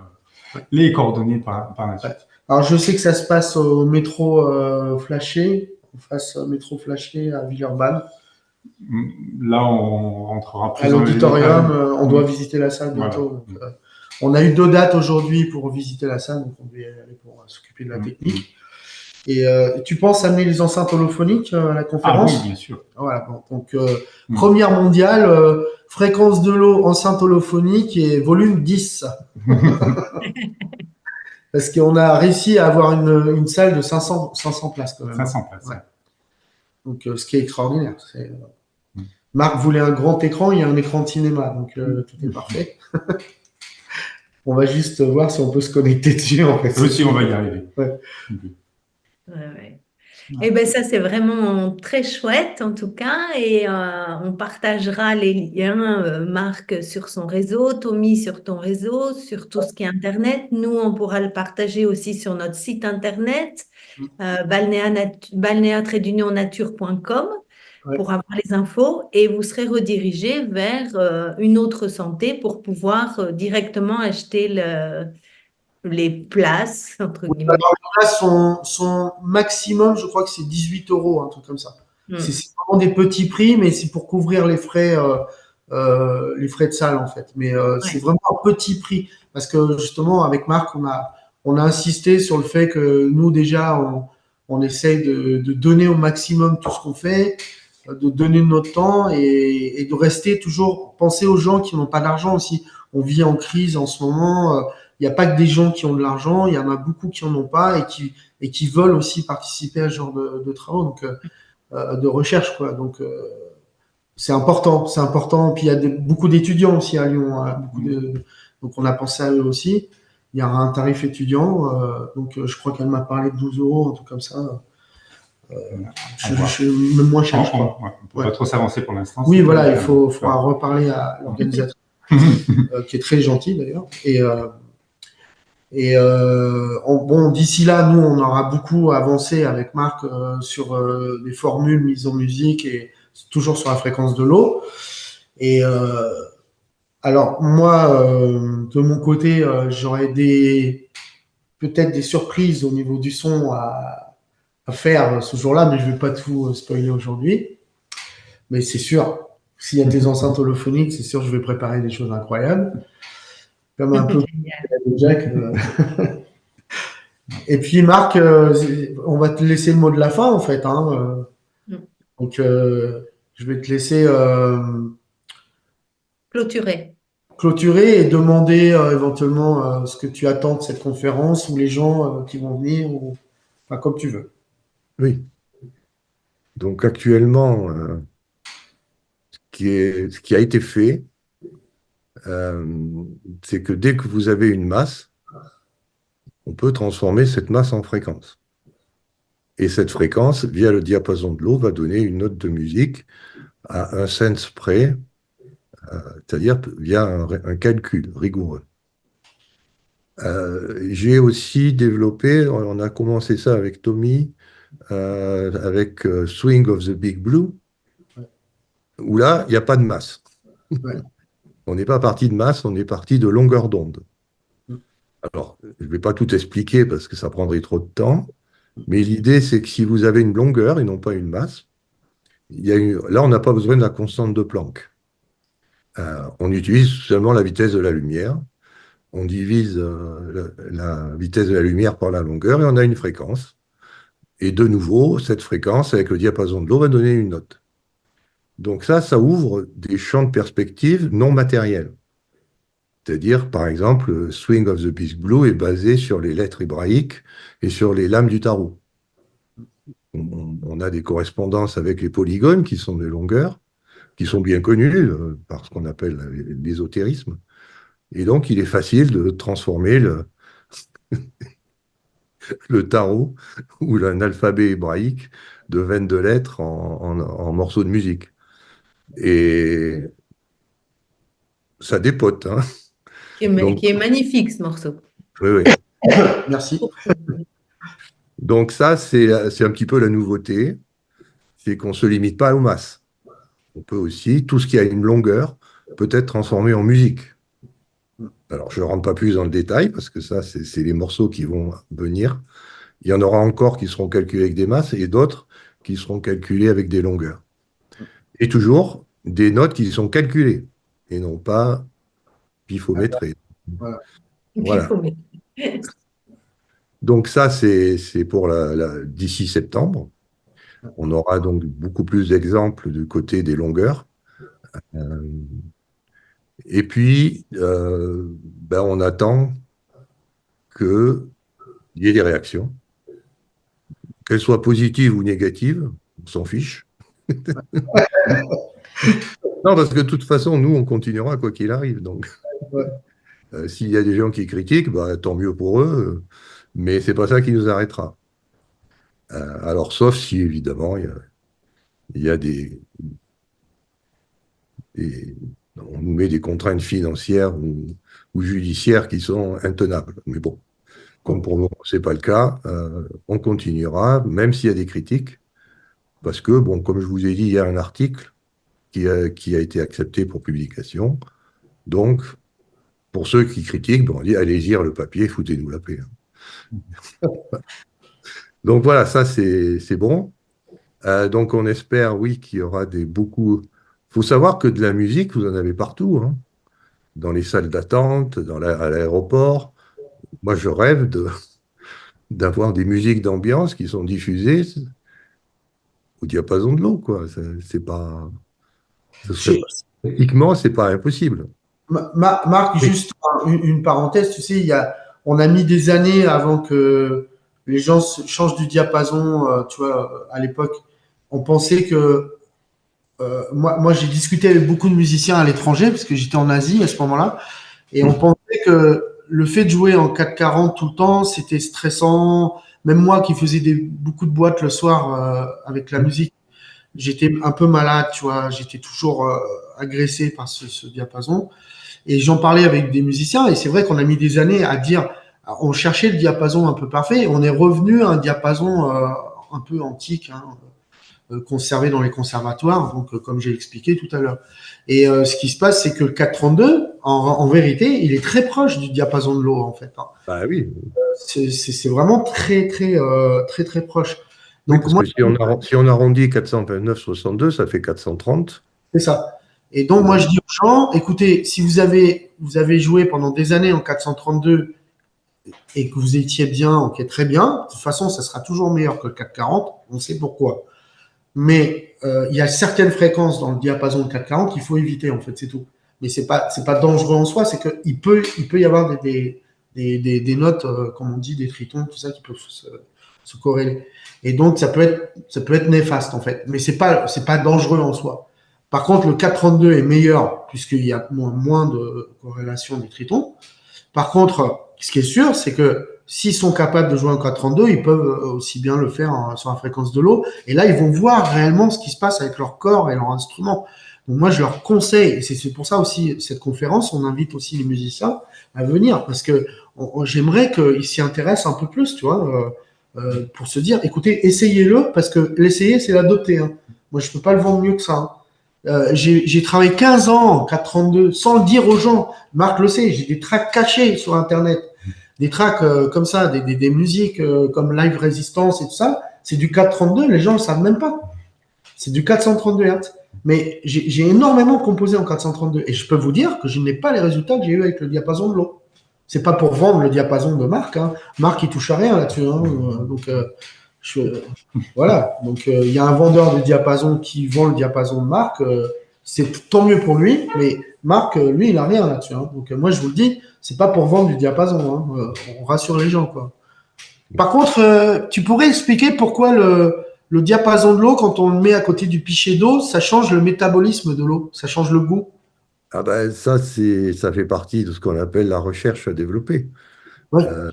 les coordonnées par la suite. Ouais. Alors, je sais que ça se passe au métro Flaché, en face métro Flaché à Villeurbanne. Là, on rentrera plus à dans l'auditorium, on doit visiter la salle bientôt. Voilà. Donc, on a eu 2 dates aujourd'hui pour visiter la salle, donc on doit y aller pour s'occuper de la technique. Et tu penses amener les enceintes holophoniques à la conférence? Ah oui, bien sûr. Voilà, bon, donc première mondiale, fréquence de l'eau, enceinte holophonique et volume 10. Parce qu'on a réussi à avoir une salle de 500 places quand même. 500 places. Ouais. Donc, ce qui est extraordinaire. Marc voulait un grand écran, il y a un écran de cinéma, donc tout est parfait. On va juste voir si on peut se connecter dessus. En fait. Aussi, on va y arriver. Ouais. Ouais. Et ben ça, c'est vraiment très chouette en tout cas. Et on partagera les liens, Marc sur son réseau, Tommy sur ton réseau, sur tout ce qui est Internet. Nous, on pourra le partager aussi sur notre site Internet, balnéa-nature.com pour avoir les infos. Et vous serez redirigé vers Une Autre Santé pour pouvoir directement acheter les places, entre guillemets. Alors là, son maximum, je crois que c'est 18 €, un truc comme ça. C'est vraiment des petits prix, mais c'est pour couvrir les frais les frais de salle en fait. Mais c'est Ouais. vraiment un petit prix parce que justement avec Marc, on a insisté sur le fait que nous déjà on essaye de donner au maximum tout ce qu'on fait, de donner de notre temps et de rester toujours penser aux gens qui n'ont pas d'argent aussi. On vit en crise en ce moment. Il n'y a pas que des gens qui ont de l'argent, il y en a beaucoup qui en ont pas et qui veulent aussi participer à ce genre de travaux, donc de recherche quoi. Donc c'est important, c'est important. Puis il y a beaucoup d'étudiants aussi à Lyon, hein, donc on a pensé à eux aussi. Il y aura un tarif étudiant, donc je crois qu'elle m'a parlé de 12 euros, un truc comme ça. Même moins cher, je crois. On ne peut Ouais. pas trop s'avancer pour l'instant. Oui, c'est voilà, pas- faudra reparler à l'organisateur, qui est très gentil d'ailleurs. Bon, d'ici là, nous, on aura beaucoup avancé avec Marc sur les formules mises en musique et toujours sur la fréquence de l'eau. Et alors, moi, de mon côté, j'aurais peut-être des surprises au niveau du son à faire ce jour-là, mais je ne vais pas tout spoiler aujourd'hui. Mais c'est sûr, s'il y a des enceintes holophoniques, c'est sûr, je vais préparer des choses incroyables. Comme un peu Génial. Jack. Et puis, Marc, on va te laisser le mot de la fin, en fait, hein. Donc, je vais te laisser Clôturer. clôturer et demander éventuellement ce que tu attends de cette conférence ou les gens qui vont venir, enfin, comme tu veux. Oui. Donc actuellement, ce qui a été fait, c'est que dès que vous avez une masse, on peut transformer cette masse en fréquence. Et cette fréquence, via le diapason de l'eau, va donner une note de musique à un sens près, c'est-à-dire via un calcul rigoureux. J'ai aussi développé, on a commencé ça avec Tommy, avec Swing of the Big Blue, où là, il n'y a pas de masse. Ouais. On n'est pas parti de masse, on est parti de longueur d'onde. Alors, je ne vais pas tout expliquer parce que ça prendrait trop de temps, mais l'idée, c'est que si vous avez une longueur et non pas une masse, là, on n'a pas besoin de la constante de Planck. On utilise seulement la vitesse de la lumière. On divise la vitesse de la lumière par la longueur et on a une fréquence. Et de nouveau, cette fréquence, avec le diapason de l'eau, va donner une note. Donc ça ouvre des champs de perspective non matériels. C'est-à-dire, par exemple, Swing of the Big Blue est basé sur les lettres hébraïques et sur les lames du tarot. On a des correspondances avec les polygones, qui sont des longueurs, qui sont bien connues par ce qu'on appelle l'ésotérisme. Et donc, il est facile de transformer le tarot ou un alphabet hébraïque de 22 lettres en morceaux de musique. Et ça dépote, hein. Donc, Qui est magnifique, ce morceau. oui, oui. Merci. Donc ça, c'est un petit peu la nouveauté, c'est qu'on ne se limite pas aux masses. On peut aussi, tout ce qui a une longueur, peut être transformé en musique. Alors, je ne rentre pas plus dans le détail, parce que ça, c'est les morceaux qui vont venir. Il y en aura encore qui seront calculés avec des masses et d'autres qui seront calculés avec des longueurs. Et toujours des notes qui sont calculées et non pas pifométrées. Voilà. Voilà. Donc ça, c'est pour d'ici septembre. On aura donc beaucoup plus d'exemples du côté des longueurs. Et puis, on attend qu'il y ait des réactions, qu'elles soient positives ou négatives, on s'en fiche. Non, parce que de toute façon, nous, on continuera quoi qu'il arrive. Donc, Ouais. s'il y a des gens qui critiquent, tant mieux pour eux, mais c'est pas ça qui nous arrêtera. Alors, sauf si, évidemment, il y a on nous met des contraintes financières ou judiciaires qui sont intenables. Mais bon, comme pour nous, ce n'est pas le cas, on continuera, même s'il y a des critiques, parce que, bon, comme je vous ai dit, il y a un article qui a été accepté pour publication. Donc, pour ceux qui critiquent, on dit, allez lire le papier, foutez-nous la paix. Donc voilà, ça c'est bon. Donc on espère, oui, qu'il y aura beaucoup faut savoir que de la musique, vous en avez partout, hein, dans les salles d'attente, à l'aéroport. Moi, je rêve d'avoir des musiques d'ambiance qui sont diffusées au diapason de l'eau, quoi. C'est pas, ce serait pas, Chez- techniquement, c'est pas impossible. Marc, Oui. juste une parenthèse, tu sais, on a mis des années avant que les gens changent du diapason. Tu vois, à l'époque, on pensait que moi j'ai discuté avec beaucoup de musiciens à l'étranger parce que j'étais en Asie à ce moment-là, et on Hmm. pensait que le fait de jouer en 440 tout le temps, c'était stressant. Même moi qui faisais beaucoup de boîtes le soir avec la musique, j'étais un peu malade, tu vois, j'étais toujours agressé par ce diapason. Et j'en parlais avec des musiciens, et c'est vrai qu'on a mis des années à dire, on cherchait le diapason un peu parfait, on est revenu à un diapason un peu antique, hein, conservé dans les conservatoires, donc comme j'ai expliqué tout à l'heure. Et ce qui se passe, c'est que le 432, en vérité, il est très proche du diapason de l'eau, en fait, hein. Bah oui, C'est vraiment très proche. oui, Donc parce moi, que si on arrondit 429,62, ça fait 430. c'est ça. Et donc moi, Donc, je dis aux gens, écoutez, si vous avez joué pendant des années en 432 et que vous étiez bien, ok, très bien. De toute façon, ça sera toujours meilleur que le 440. On sait pourquoi. Mais il y a certaines fréquences dans le diapason de 440 qu'il faut éviter, en fait, c'est tout. Mais c'est pas dangereux en soi, c'est qu'il il peut y avoir des notes, comme on dit, des tritons, tout ça, qui peuvent se corréler. Et donc, ça peut être néfaste, en fait. Mais c'est pas dangereux en soi. Par contre, le 432 est meilleur puisqu'il y a moins de corrélation des tritons. Par contre, ce qui est sûr, c'est que s'ils sont capables de jouer en 432, ils peuvent aussi bien le faire sur la fréquence de l'eau. Et là, ils vont voir réellement ce qui se passe avec leur corps et leur instrument. Donc moi, je leur conseille, et c'est pour ça aussi, cette conférence, on invite aussi les musiciens à venir, parce que j'aimerais qu'ils s'y intéressent un peu plus, tu vois, pour se dire, écoutez, essayez-le, parce que l'essayer, c'est l'adopter, hein. Moi, je peux pas le vendre mieux que ça, hein. J'ai travaillé 15 ans en 432 sans le dire aux gens. Marc le sait, j'ai des tracks cachés sur Internet. Des tracks comme ça, des musiques comme Live Resistance et tout ça. C'est du 432, les gens ne le savent même pas. C'est du 432 Hz. Mais j'ai énormément composé en 432. Et je peux vous dire que je n'ai pas les résultats que j'ai eu avec le diapason de l'eau. C'est pas pour vendre le diapason de Marc, hein. Marc, il touche à rien là-dessus, hein. Donc, je, voilà, donc il y a un vendeur de diapason qui vend le diapason de Marc, c'est tant mieux pour lui, mais Marc, lui, il a rien là-dessus, hein. Donc moi, je vous le dis, c'est pas pour vendre du diapason, hein. On rassure les gens, quoi. Par contre, tu pourrais expliquer pourquoi le diapason de l'eau, quand on le met à côté du pichet d'eau, ça change le métabolisme de l'eau, ça change le goût. ah ben, ça fait partie de ce qu'on appelle la recherche à développer. Ouais, Euh,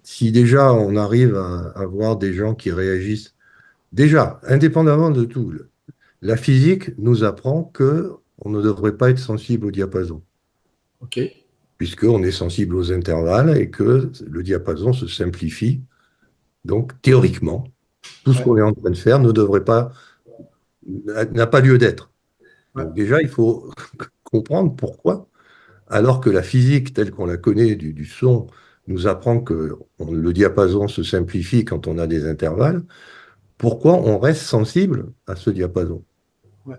Si déjà on arrive à voir des gens qui réagissent, déjà, indépendamment de tout, la physique nous apprend que on ne devrait pas être sensible au diapason, ok. puisqu'on est sensible aux intervalles et que le diapason se simplifie. Donc, théoriquement, tout ce Ouais, qu'on est en train de faire ne devrait pas, n'a pas lieu d'être. ouais, Donc déjà, il faut comprendre pourquoi, alors que la physique telle qu'on la connaît du son nous apprend que le diapason se simplifie quand on a des intervalles, pourquoi on reste sensible à ce diapason? ouais,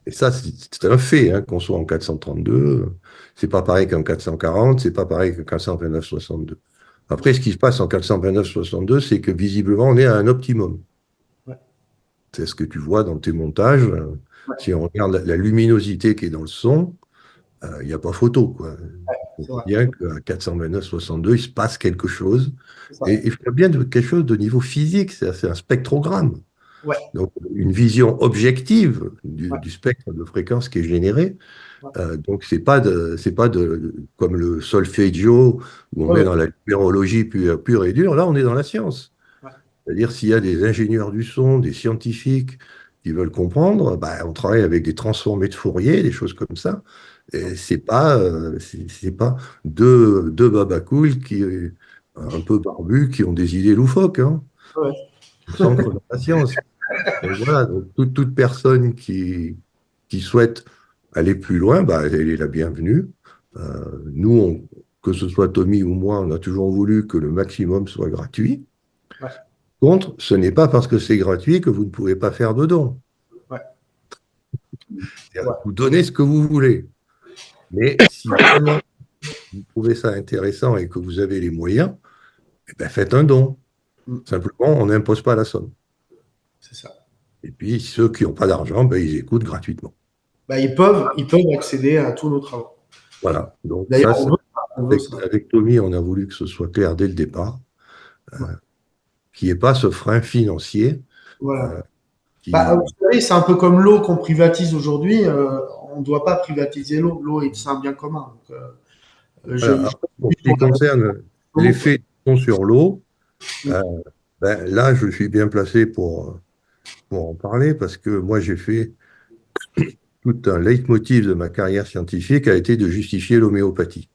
Et ça, c'est un fait, hein, qu'on soit en 432, c'est pas pareil qu'en 440, c'est pas pareil qu'en 429,62. Après, ce qui se passe en 429,62, c'est que visiblement, on est à un optimum. ouais, C'est ce que tu vois dans tes montages. Si on regarde la luminosité qui est dans le son, il n'y a pas photo, quoi. On c'est voit vrai, bien qu'à 429,62, il se passe quelque chose. c'est ça. Et il faut bien quelque chose de niveau physique, c'est un spectrogramme. Ouais, Donc, une vision objective ouais, du spectre de fréquence qui est généré. ouais, Donc, c'est pas comme le solfeggio, où on ouais, est ouais, dans la numérologie pure et dure. Là, on est dans la science. ouais, C'est-à-dire, s'il y a des ingénieurs du son, des scientifiques qui veulent comprendre, bah, on travaille avec des transformés de Fourier, des choses comme ça. Et c'est pas deux babacools un peu barbus qui ont des idées loufoques, hein. ouais. On s'ancre dans la science. Donc voilà, donc toute personne qui souhaite aller plus loin, bah, elle est la bienvenue. Nous, que ce soit Tommy ou moi, on a toujours voulu que le maximum soit gratuit. Ouais, Contre, ce n'est pas parce que c'est gratuit que vous ne pouvez pas faire de dons. ouais. Ouais. Vous donnez ce que vous voulez. Mais si vraiment vous trouvez ça intéressant et que vous avez les moyens, eh ben, faites un don. Mm. Simplement, on n'impose pas la somme. C'est ça. Et puis, ceux qui n'ont pas d'argent, ben, ils écoutent gratuitement. Bah, ils peuvent accéder à tous nos travaux. Voilà. Donc, ça, D'ailleurs, on veut ça. avec Tommy, on a voulu que ce soit clair dès le départ, Ouais. qu'il n'y ait pas ce frein financier. Voilà. Qui... Bah, vous savez, c'est un peu comme l'eau qu'on privatise aujourd'hui. On ne doit pas privatiser l'eau. L'eau est un bien commun. Donc, Voilà. Après, pour ce qui concerne l'effet du son sur l'eau, ben, là, je suis bien placé pour en parler parce que moi, j'ai fait tout un leitmotiv de ma carrière scientifique a été de justifier l'homéopathie.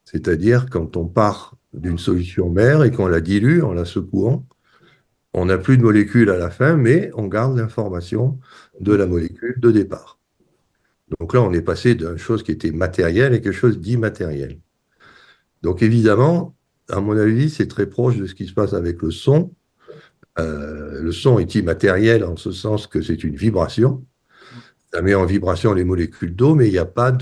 C'est-à-dire, quand on part d'une solution mère et qu'on la dilue en la secouant, on n'a plus de molécules à la fin, mais on garde l'information de la molécule de départ. Donc là, on est passé d'une chose qui était matérielle à quelque chose d'immatériel. Donc évidemment, à mon avis, c'est très proche de ce qui se passe avec le son. Le son est immatériel en ce sens que c'est une vibration. Ça met en vibration les molécules d'eau, mais il n'y a pas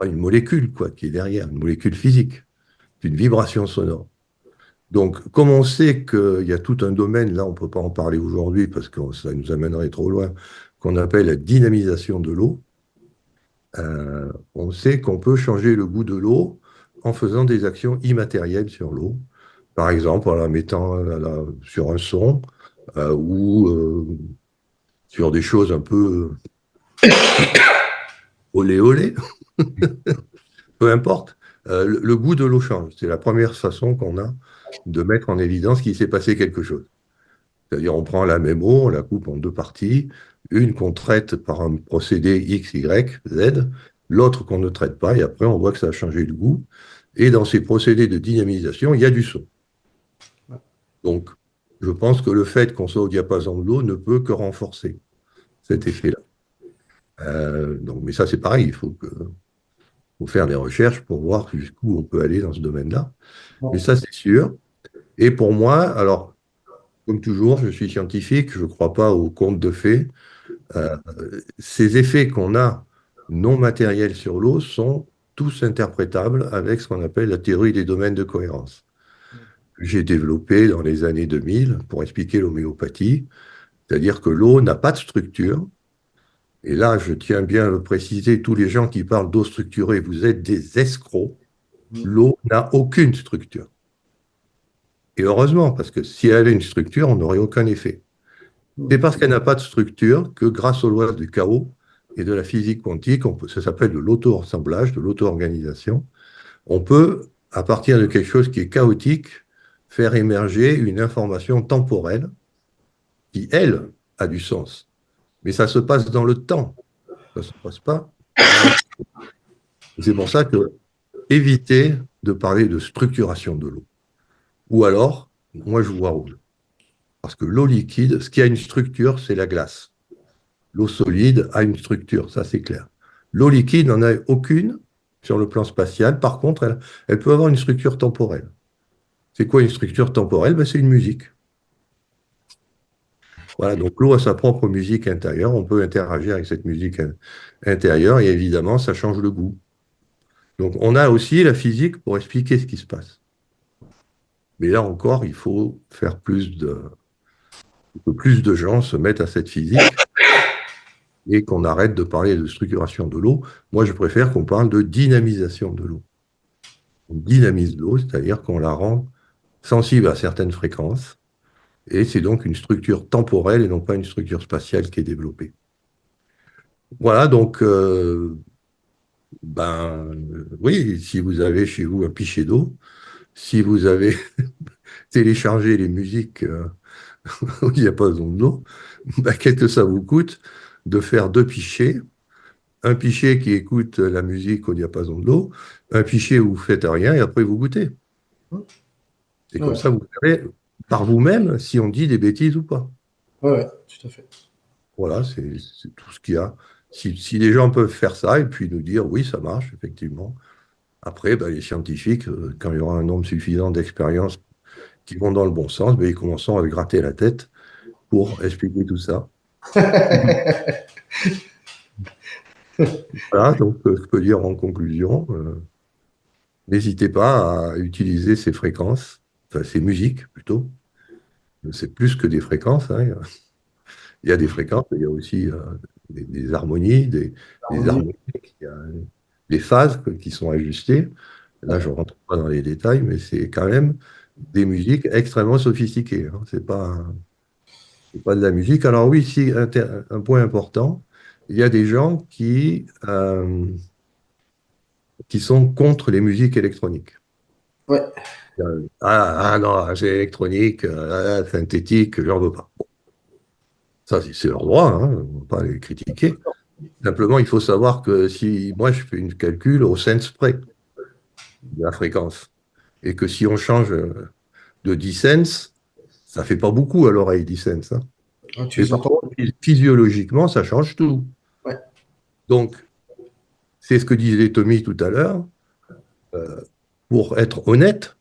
une molécule quoi, qui est derrière, une molécule physique. C'est une vibration sonore. Donc, comme on sait qu'il y a tout un domaine, là on ne peut pas en parler aujourd'hui parce que ça nous amènerait trop loin, qu'on appelle la dynamisation de l'eau, on sait qu'on peut changer le goût de l'eau en faisant des actions immatérielles sur l'eau. Par exemple, en la mettant sur un son ou sur des choses un peu olé olé, peu importe. Le goût de l'eau change. C'est la première façon qu'on a de mettre en évidence qu'il s'est passé quelque chose. C'est-à-dire, on prend la même eau, on la coupe en deux parties, une qu'on traite par un procédé X, Y, Z, l'autre qu'on ne traite pas, et après, on voit que ça a changé de goût. Et dans ces procédés de dynamisation, il y a du son. Donc, je pense que le fait qu'on soit au diapason de l'eau ne peut que renforcer cet effet-là. Mais ça, c'est pareil, il faut faire des recherches pour voir jusqu'où on peut aller dans ce domaine-là. Mais ça, c'est sûr. Et pour moi, alors, comme toujours, je suis scientifique, je ne crois pas aux contes de fées. Ces effets qu'on a non matériels sur l'eau sont tous interprétables avec ce qu'on appelle la théorie des domaines de cohérence. J'ai développé dans les années 2000 pour expliquer l'homéopathie, c'est-à-dire que l'eau n'a pas de structure. Et là, je tiens bien à le préciser, tous les gens qui parlent d'eau structurée, vous êtes des escrocs. L'eau n'a aucune structure. Et heureusement, parce que si elle avait une structure, on n'aurait aucun effet. C'est parce qu'elle n'a pas de structure que grâce aux lois du chaos et de la physique quantique, ça s'appelle de l'auto-assemblage, de l'auto-organisation, on peut, à partir de quelque chose qui est chaotique, faire émerger une information temporelle qui, elle, a du sens. Mais ça se passe dans le temps. Ça ne se passe pas. C'est pour ça que évitez de parler de structuration de l'eau. Ou alors, moi je vois rouge. Parce que l'eau liquide, ce qui a une structure, c'est la glace. L'eau solide a une structure, ça c'est clair. L'eau liquide n'en a aucune sur le plan spatial. Par contre, elle peut avoir une structure temporelle. C'est quoi une structure temporelle? Ben, c'est une musique. Voilà, donc l'eau a sa propre musique intérieure. On peut interagir avec cette musique intérieure et évidemment, ça change le goût. Donc on a aussi la physique pour expliquer ce qui se passe. Mais là encore, il faut faire que plus de gens se mettent à cette physique et qu'on arrête de parler de structuration de l'eau. Moi, je préfère qu'on parle de dynamisation de l'eau. On dynamise l'eau, c'est-à-dire qu'on la rend sensible à certaines fréquences, et c'est donc une structure temporelle et non pas une structure spatiale qui est développée. Voilà, donc, oui, si vous avez chez vous un pichet d'eau, si vous avez téléchargé les musiques au diapason de l'eau, qu'est-ce que ça vous coûte de faire deux pichets? Un pichet qui écoute la musique au diapason de l'eau, un pichet où vous ne faites rien et après vous goûtez. C'est comme ça, vous savez par vous-même si on dit des bêtises ou pas. Oui, tout à fait. Voilà, c'est tout ce qu'il y a. Si les gens peuvent faire ça et puis nous dire oui, ça marche, effectivement. Après, les scientifiques, quand il y aura un nombre suffisant d'expériences qui vont dans le bon sens, ils commenceront à se gratter la tête pour expliquer tout ça. Voilà, donc je peux dire en conclusion, n'hésitez pas à utiliser ces fréquences, enfin ces musiques plutôt. C'est plus que des fréquences, hein. Il y a des fréquences, mais il y a aussi des harmonies, des Harmonie. harmoniques, il y a des phases qui sont ajustées. Là, je ne rentre pas dans les détails, mais c'est quand même des musiques extrêmement sophistiquées, hein. C'est pas de la musique. Alors oui, si, un point important, il y a des gens qui sont contre les musiques électroniques. Ouais, Ah non, c'est électronique, synthétique, j'en veux pas. Bon, ça, c'est leur droit, hein, on ne va pas les critiquer. Simplement, il faut savoir que si moi je fais une calcul au cents près de la fréquence, et que si on change de 10 cents, ça fait pas beaucoup à l'oreille, 10 cents, hein. tu Mais les par entends. contre, physiologiquement, ça change tout. Ouais, Donc, c'est ce que disait Tommy tout à l'heure. euh, pour être honnête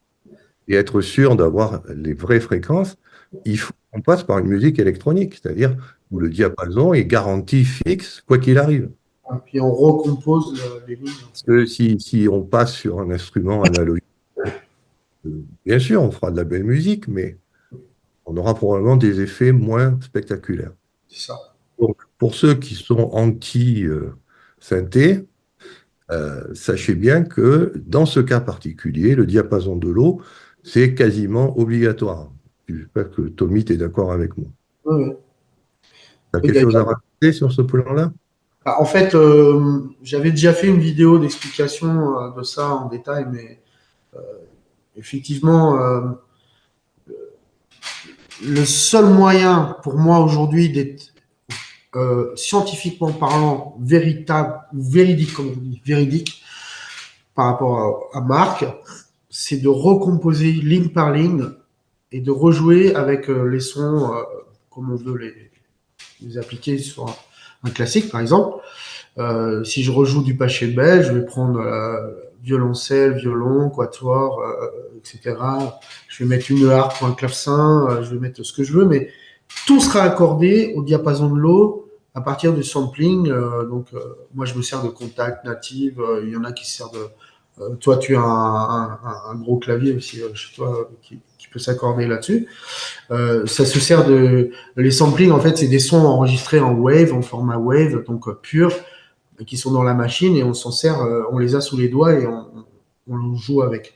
et être sûr d'avoir les vraies fréquences, il faut qu'on passe par une musique électronique, c'est-à-dire où le diapason est garanti fixe, quoi qu'il arrive. et puis on recompose les lignes. Parce que si on passe sur un instrument analogique, bien sûr, on fera de la belle musique, mais on aura probablement des effets moins spectaculaires. C'est ça. Donc, pour ceux qui sont anti-synthé, sachez bien que dans ce cas particulier, le diapason de l'eau, c'est quasiment obligatoire. J'espère que Tommy, tu es d'accord avec moi. Ouais, ouais. Tu as Oui, quelque chose à d'ailleurs. rajouter sur ce plan-là? En fait, j'avais déjà fait une vidéo d'explication de ça en détail, mais effectivement, le seul moyen pour moi aujourd'hui d'être scientifiquement parlant véritable ou véridique, comme on dit, véridique par rapport à Marc, c'est de recomposer ligne par ligne et de rejouer avec les sons comme on veut les appliquer sur un classique, par exemple. Si je rejoue du Pachelbel, je vais prendre violoncelle, violon, quatuor, etc. Je vais mettre une harpe ou un clavecin, je vais mettre ce que je veux, mais tout sera accordé au diapason de l'eau à partir du sampling. Moi, je me sers de Contact, Native. Il y en a qui se servent de. Toi, tu as un gros clavier aussi chez toi qui peut s'accorder là-dessus. Ça se sert de. Les samplings, en fait, c'est des sons enregistrés en wave, en format wave, donc pur, qui sont dans la machine et on s'en sert, on les a sous les doigts et on joue avec.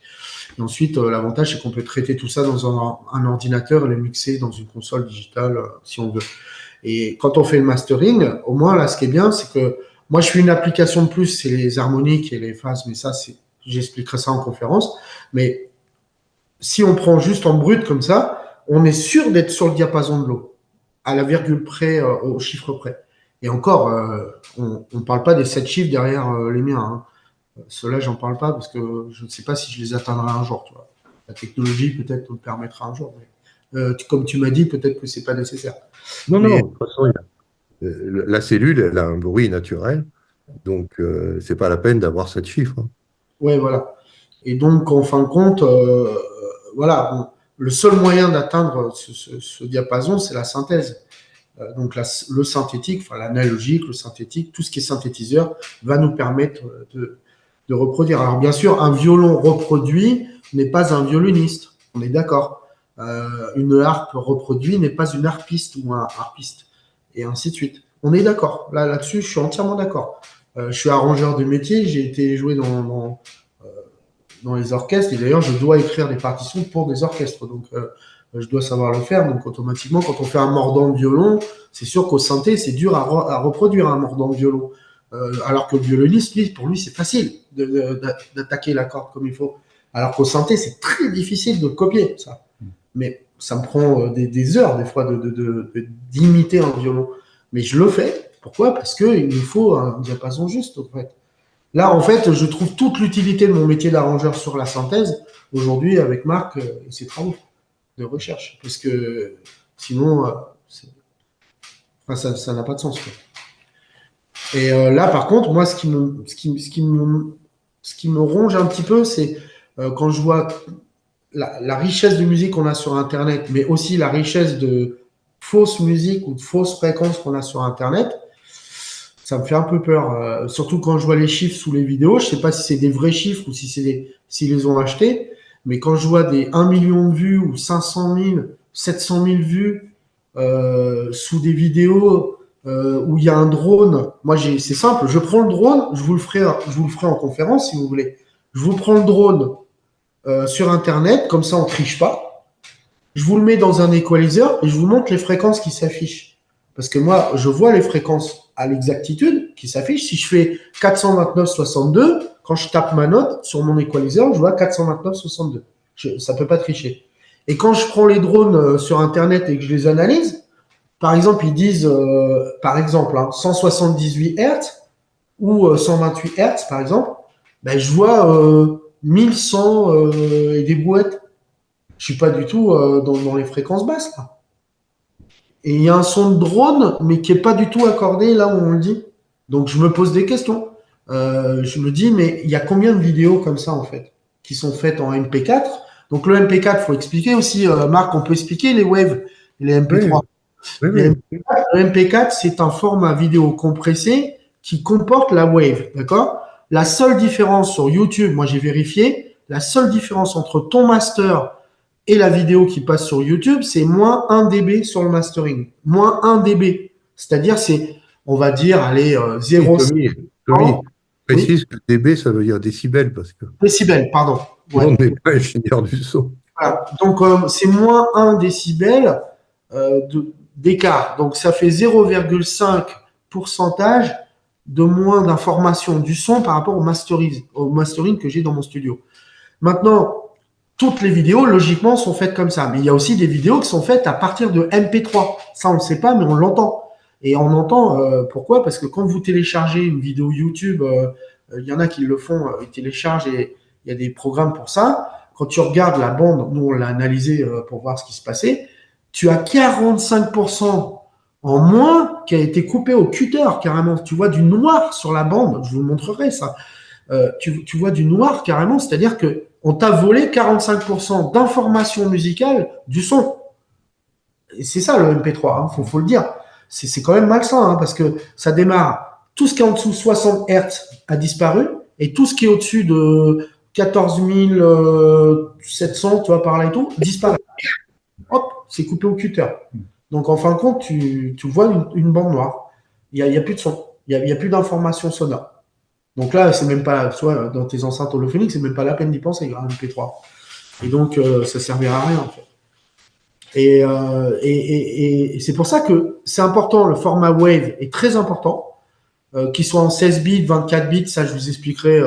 Et ensuite, l'avantage, c'est qu'on peut traiter tout ça dans un ordinateur et le mixer dans une console digitale si on veut. Et quand on fait le mastering, au moins, là, ce qui est bien, c'est que moi, je fais une application de plus, c'est les harmoniques et les phases, mais ça, j'expliquerai ça en conférence. Mais si on prend juste en brut comme ça, on est sûr d'être sur le diapason de l'eau, à la virgule près, au chiffre près. Et encore, on ne parle pas des 7 chiffres derrière les miens, hein. Ceux-là, j'en parle pas parce que je ne sais pas si je les atteindrai un jour. Tu vois. La technologie peut-être nous le permettra un jour. Mais, comme tu m'as dit, peut-être que c'est pas nécessaire. Non, Mais non, de toute façon, la cellule, elle a un bruit naturel, donc c'est pas la peine d'avoir 7 chiffres, hein. ouais, voilà. Et donc, en fin de compte, voilà, bon, le seul moyen d'atteindre ce diapason, c'est la synthèse. Donc, le synthétique, enfin l'analogique, le synthétique, tout ce qui est synthétiseur va nous permettre de reproduire. Alors, bien sûr, un violon reproduit n'est pas un violoniste. On est d'accord. Une harpe reproduit n'est pas une harpiste ou un harpiste. Et ainsi de suite. On est d'accord. Là-dessus, je suis entièrement d'accord. Je suis arrangeur de métier. J'ai été joué dans les orchestres. Et d'ailleurs, je dois écrire des partitions pour des orchestres. Donc, je dois savoir le faire. Donc, automatiquement, quand on fait un mordant de violon, c'est sûr qu'au synthé, c'est dur à reproduire un mordant de violon. Alors que le violoniste, lui, pour lui, c'est facile d'attaquer la corde comme il faut. Alors qu'au synthé, c'est très difficile de copier ça. Mais ça me prend des heures, des fois, d'imiter un violon. Mais je le fais. Pourquoi? Parce qu'il me faut un diapason juste, en fait. Là, en fait, je trouve toute l'utilité de mon métier d'arrangeur sur la synthèse aujourd'hui avec Marc et ses travaux de recherche. Parce que sinon, ça n'a pas de sens, quoi. Et là, par contre, moi, ce qui me ronge un petit peu, c'est quand je vois la richesse de musique qu'on a sur Internet, mais aussi la richesse de fausse musique ou de fausses fréquences qu'on a sur Internet, ça me fait un peu peur. Surtout quand je vois les chiffres sous les vidéos. Je sais pas si c'est des vrais chiffres ou si s'ils les ont achetés. Mais quand je vois des 1 million de vues ou 500 000, 700 000 vues sous des vidéos où il y a un drone, moi c'est simple, je prends le drone, je vous le ferai en conférence si vous voulez. Je vous prends le drone sur Internet, comme ça on triche pas. Je vous le mets dans un equalizer et je vous montre les fréquences qui s'affichent. Parce que moi, je vois les fréquences à l'exactitude qui s'affichent. Si je fais 429,62, quand je tape ma note sur mon equalizer, je vois 429,62. Ça peut pas tricher. Et quand je prends les drones sur Internet et que je les analyse, par exemple, ils disent, par exemple, 178 Hz ou 128 Hz, par exemple, ben, je vois 1100 et des brouettes. Je suis pas du tout dans les fréquences basses, là. Et il y a un son de drone, mais qui est pas du tout accordé là où on le dit. Donc je me pose des questions. Je me dis, mais il y a combien de vidéos comme ça en fait, qui sont faites en MP4? Donc le MP4, faut expliquer aussi, Marc, on peut expliquer les waves, les Oui, MP3. oui, Les oui. MP4, le MP4, c'est un format vidéo compressé qui comporte la wave, d'accord? La seule différence sur YouTube, moi j'ai vérifié, la seule différence entre ton master et la vidéo qui passe sur YouTube, c'est moins 1 dB sur le mastering. Moins 1 dB. C'est-à-dire, c'est, on va dire, allez, Oui, 0,5 Tommy, oui, précise que dB, ça veut dire décibels, parce que tout décibels, pardon. le Ouais. monde n'est pas ingénieur du son. Voilà. Donc, c'est moins 1 décibel d'écart. Donc, ça fait 0,5 pourcentage de moins d'information du son par rapport au mastering que j'ai dans mon studio. Maintenant, toutes les vidéos, logiquement, sont faites comme ça. Mais il y a aussi des vidéos qui sont faites à partir de MP3. Ça, on ne le sait pas, mais on l'entend. Et on entend, pourquoi? Parce que quand vous téléchargez une vidéo YouTube, il y en a qui le font, ils téléchargent et il y a des programmes pour ça. Quand tu regardes la bande, nous, on l'a analysé pour voir ce qui se passait, tu as 45% en moins qui a été coupé au cutter, carrément. Tu vois du noir sur la bande. Je vous montrerai ça. Tu vois du noir carrément, c'est-à-dire que on t'a volé 45% d'informations musicales du son. Et c'est ça le MP3, faut le dire. C'est quand même malsain, parce que ça démarre. Tout ce qui est en dessous de 60 Hz a disparu, et tout ce qui est au-dessus de 14 700, tu vois, par là et tout, disparaît. Hop, c'est coupé au cutter. Donc en fin de compte, tu vois une bande noire. Il y a plus de son. Il y a plus d'informations sonores. Donc là, c'est même pas, soit dans tes enceintes holophoniques, c'est même pas la peine d'y penser, un MP3. Et donc, ça servira à rien, en fait. Et c'est pour ça que c'est important, le format Wave est très important, qu'il soit en 16 bits, 24 bits, ça je vous expliquerai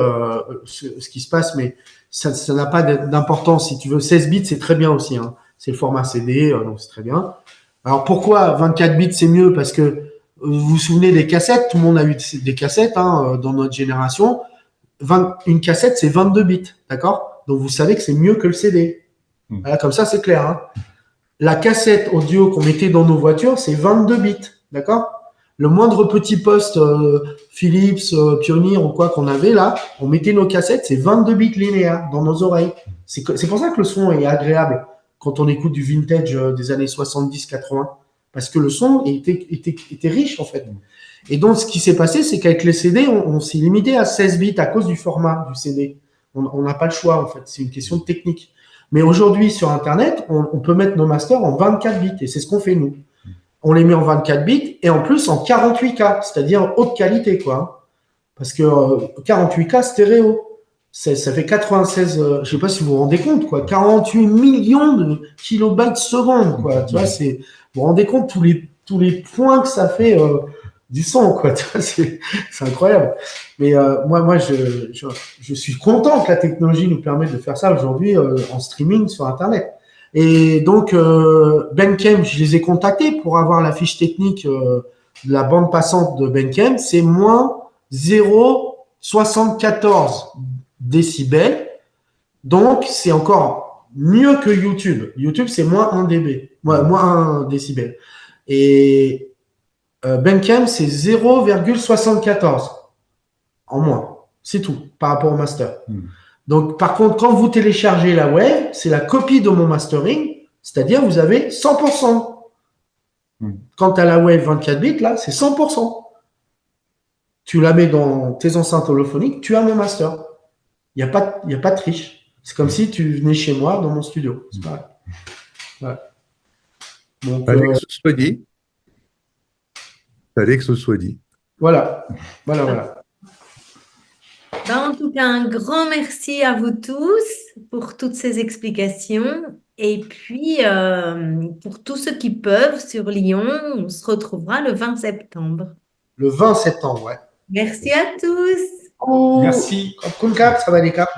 ce qui se passe, mais ça n'a pas d'importance. Si tu veux 16 bits, c'est très bien aussi, c'est le format CD, donc c'est très bien. Alors pourquoi 24 bits c'est mieux? Parce que vous vous souvenez des cassettes, tout le monde a eu des cassettes dans notre génération. Une cassette, c'est 22 bits, d'accord? Donc vous savez que c'est mieux que le CD. Voilà, comme ça, c'est clair. La cassette audio qu'on mettait dans nos voitures, c'est 22 bits, d'accord? Le moindre petit poste Philips, Pioneer ou quoi qu'on avait là, on mettait nos cassettes, c'est 22 bits linéaires dans nos oreilles. C'est pour ça que le son est agréable quand on écoute du vintage des années 70-80, parce que le son était riche en fait. Et donc, ce qui s'est passé, c'est qu'avec les CD, on s'est limité à 16 bits à cause du format du CD. On n'a pas le choix, en fait. C'est une question de technique. Mais aujourd'hui, sur Internet, on peut mettre nos masters en 24 bits. Et c'est ce qu'on fait, nous. On les met en 24 bits et en plus en 48K, c'est-à-dire haute qualité, quoi. Parce que 48K stéréo, ça fait 96, je sais pas si vous vous rendez compte, quoi. 48 millions de kilobytes seconde, quoi. Tu vois, vous vous rendez compte tous les points que ça fait du son, quoi. Tu vois, c'est incroyable. Mais moi, je suis content que la technologie nous permette de faire ça aujourd'hui en streaming sur Internet. Et donc, Bandcamp, je les ai contactés pour avoir la fiche technique de la bande passante de Bandcamp. C'est moins 0,74 décibels. Donc, c'est encore mieux que YouTube. YouTube, c'est moins 1 dB, moins 1 décibel. Et Bandcamp, c'est 0,74 en moins. C'est tout par rapport au master. Donc, par contre, quand vous téléchargez la wave, c'est la copie de mon mastering, c'est-à-dire vous avez 100%. Quand tu as la Wave 24 bits, là, c'est 100%. Tu la mets dans tes enceintes holophoniques, tu as mon master. Il n'y a pas de triche. C'est comme si tu venais chez moi dans mon studio. C'est pareil. Voilà. Donc, Fallait que ce soit dit. Fallait que ce soit dit. voilà. Voilà. Ben, en tout cas, un grand merci à vous tous pour toutes ces explications. Et puis, pour tous ceux qui peuvent sur Lyon, on se retrouvera le 20 septembre. Le 20 septembre, ouais. Merci à tous. Oh, Merci. Khop khun krab, sawadee krab.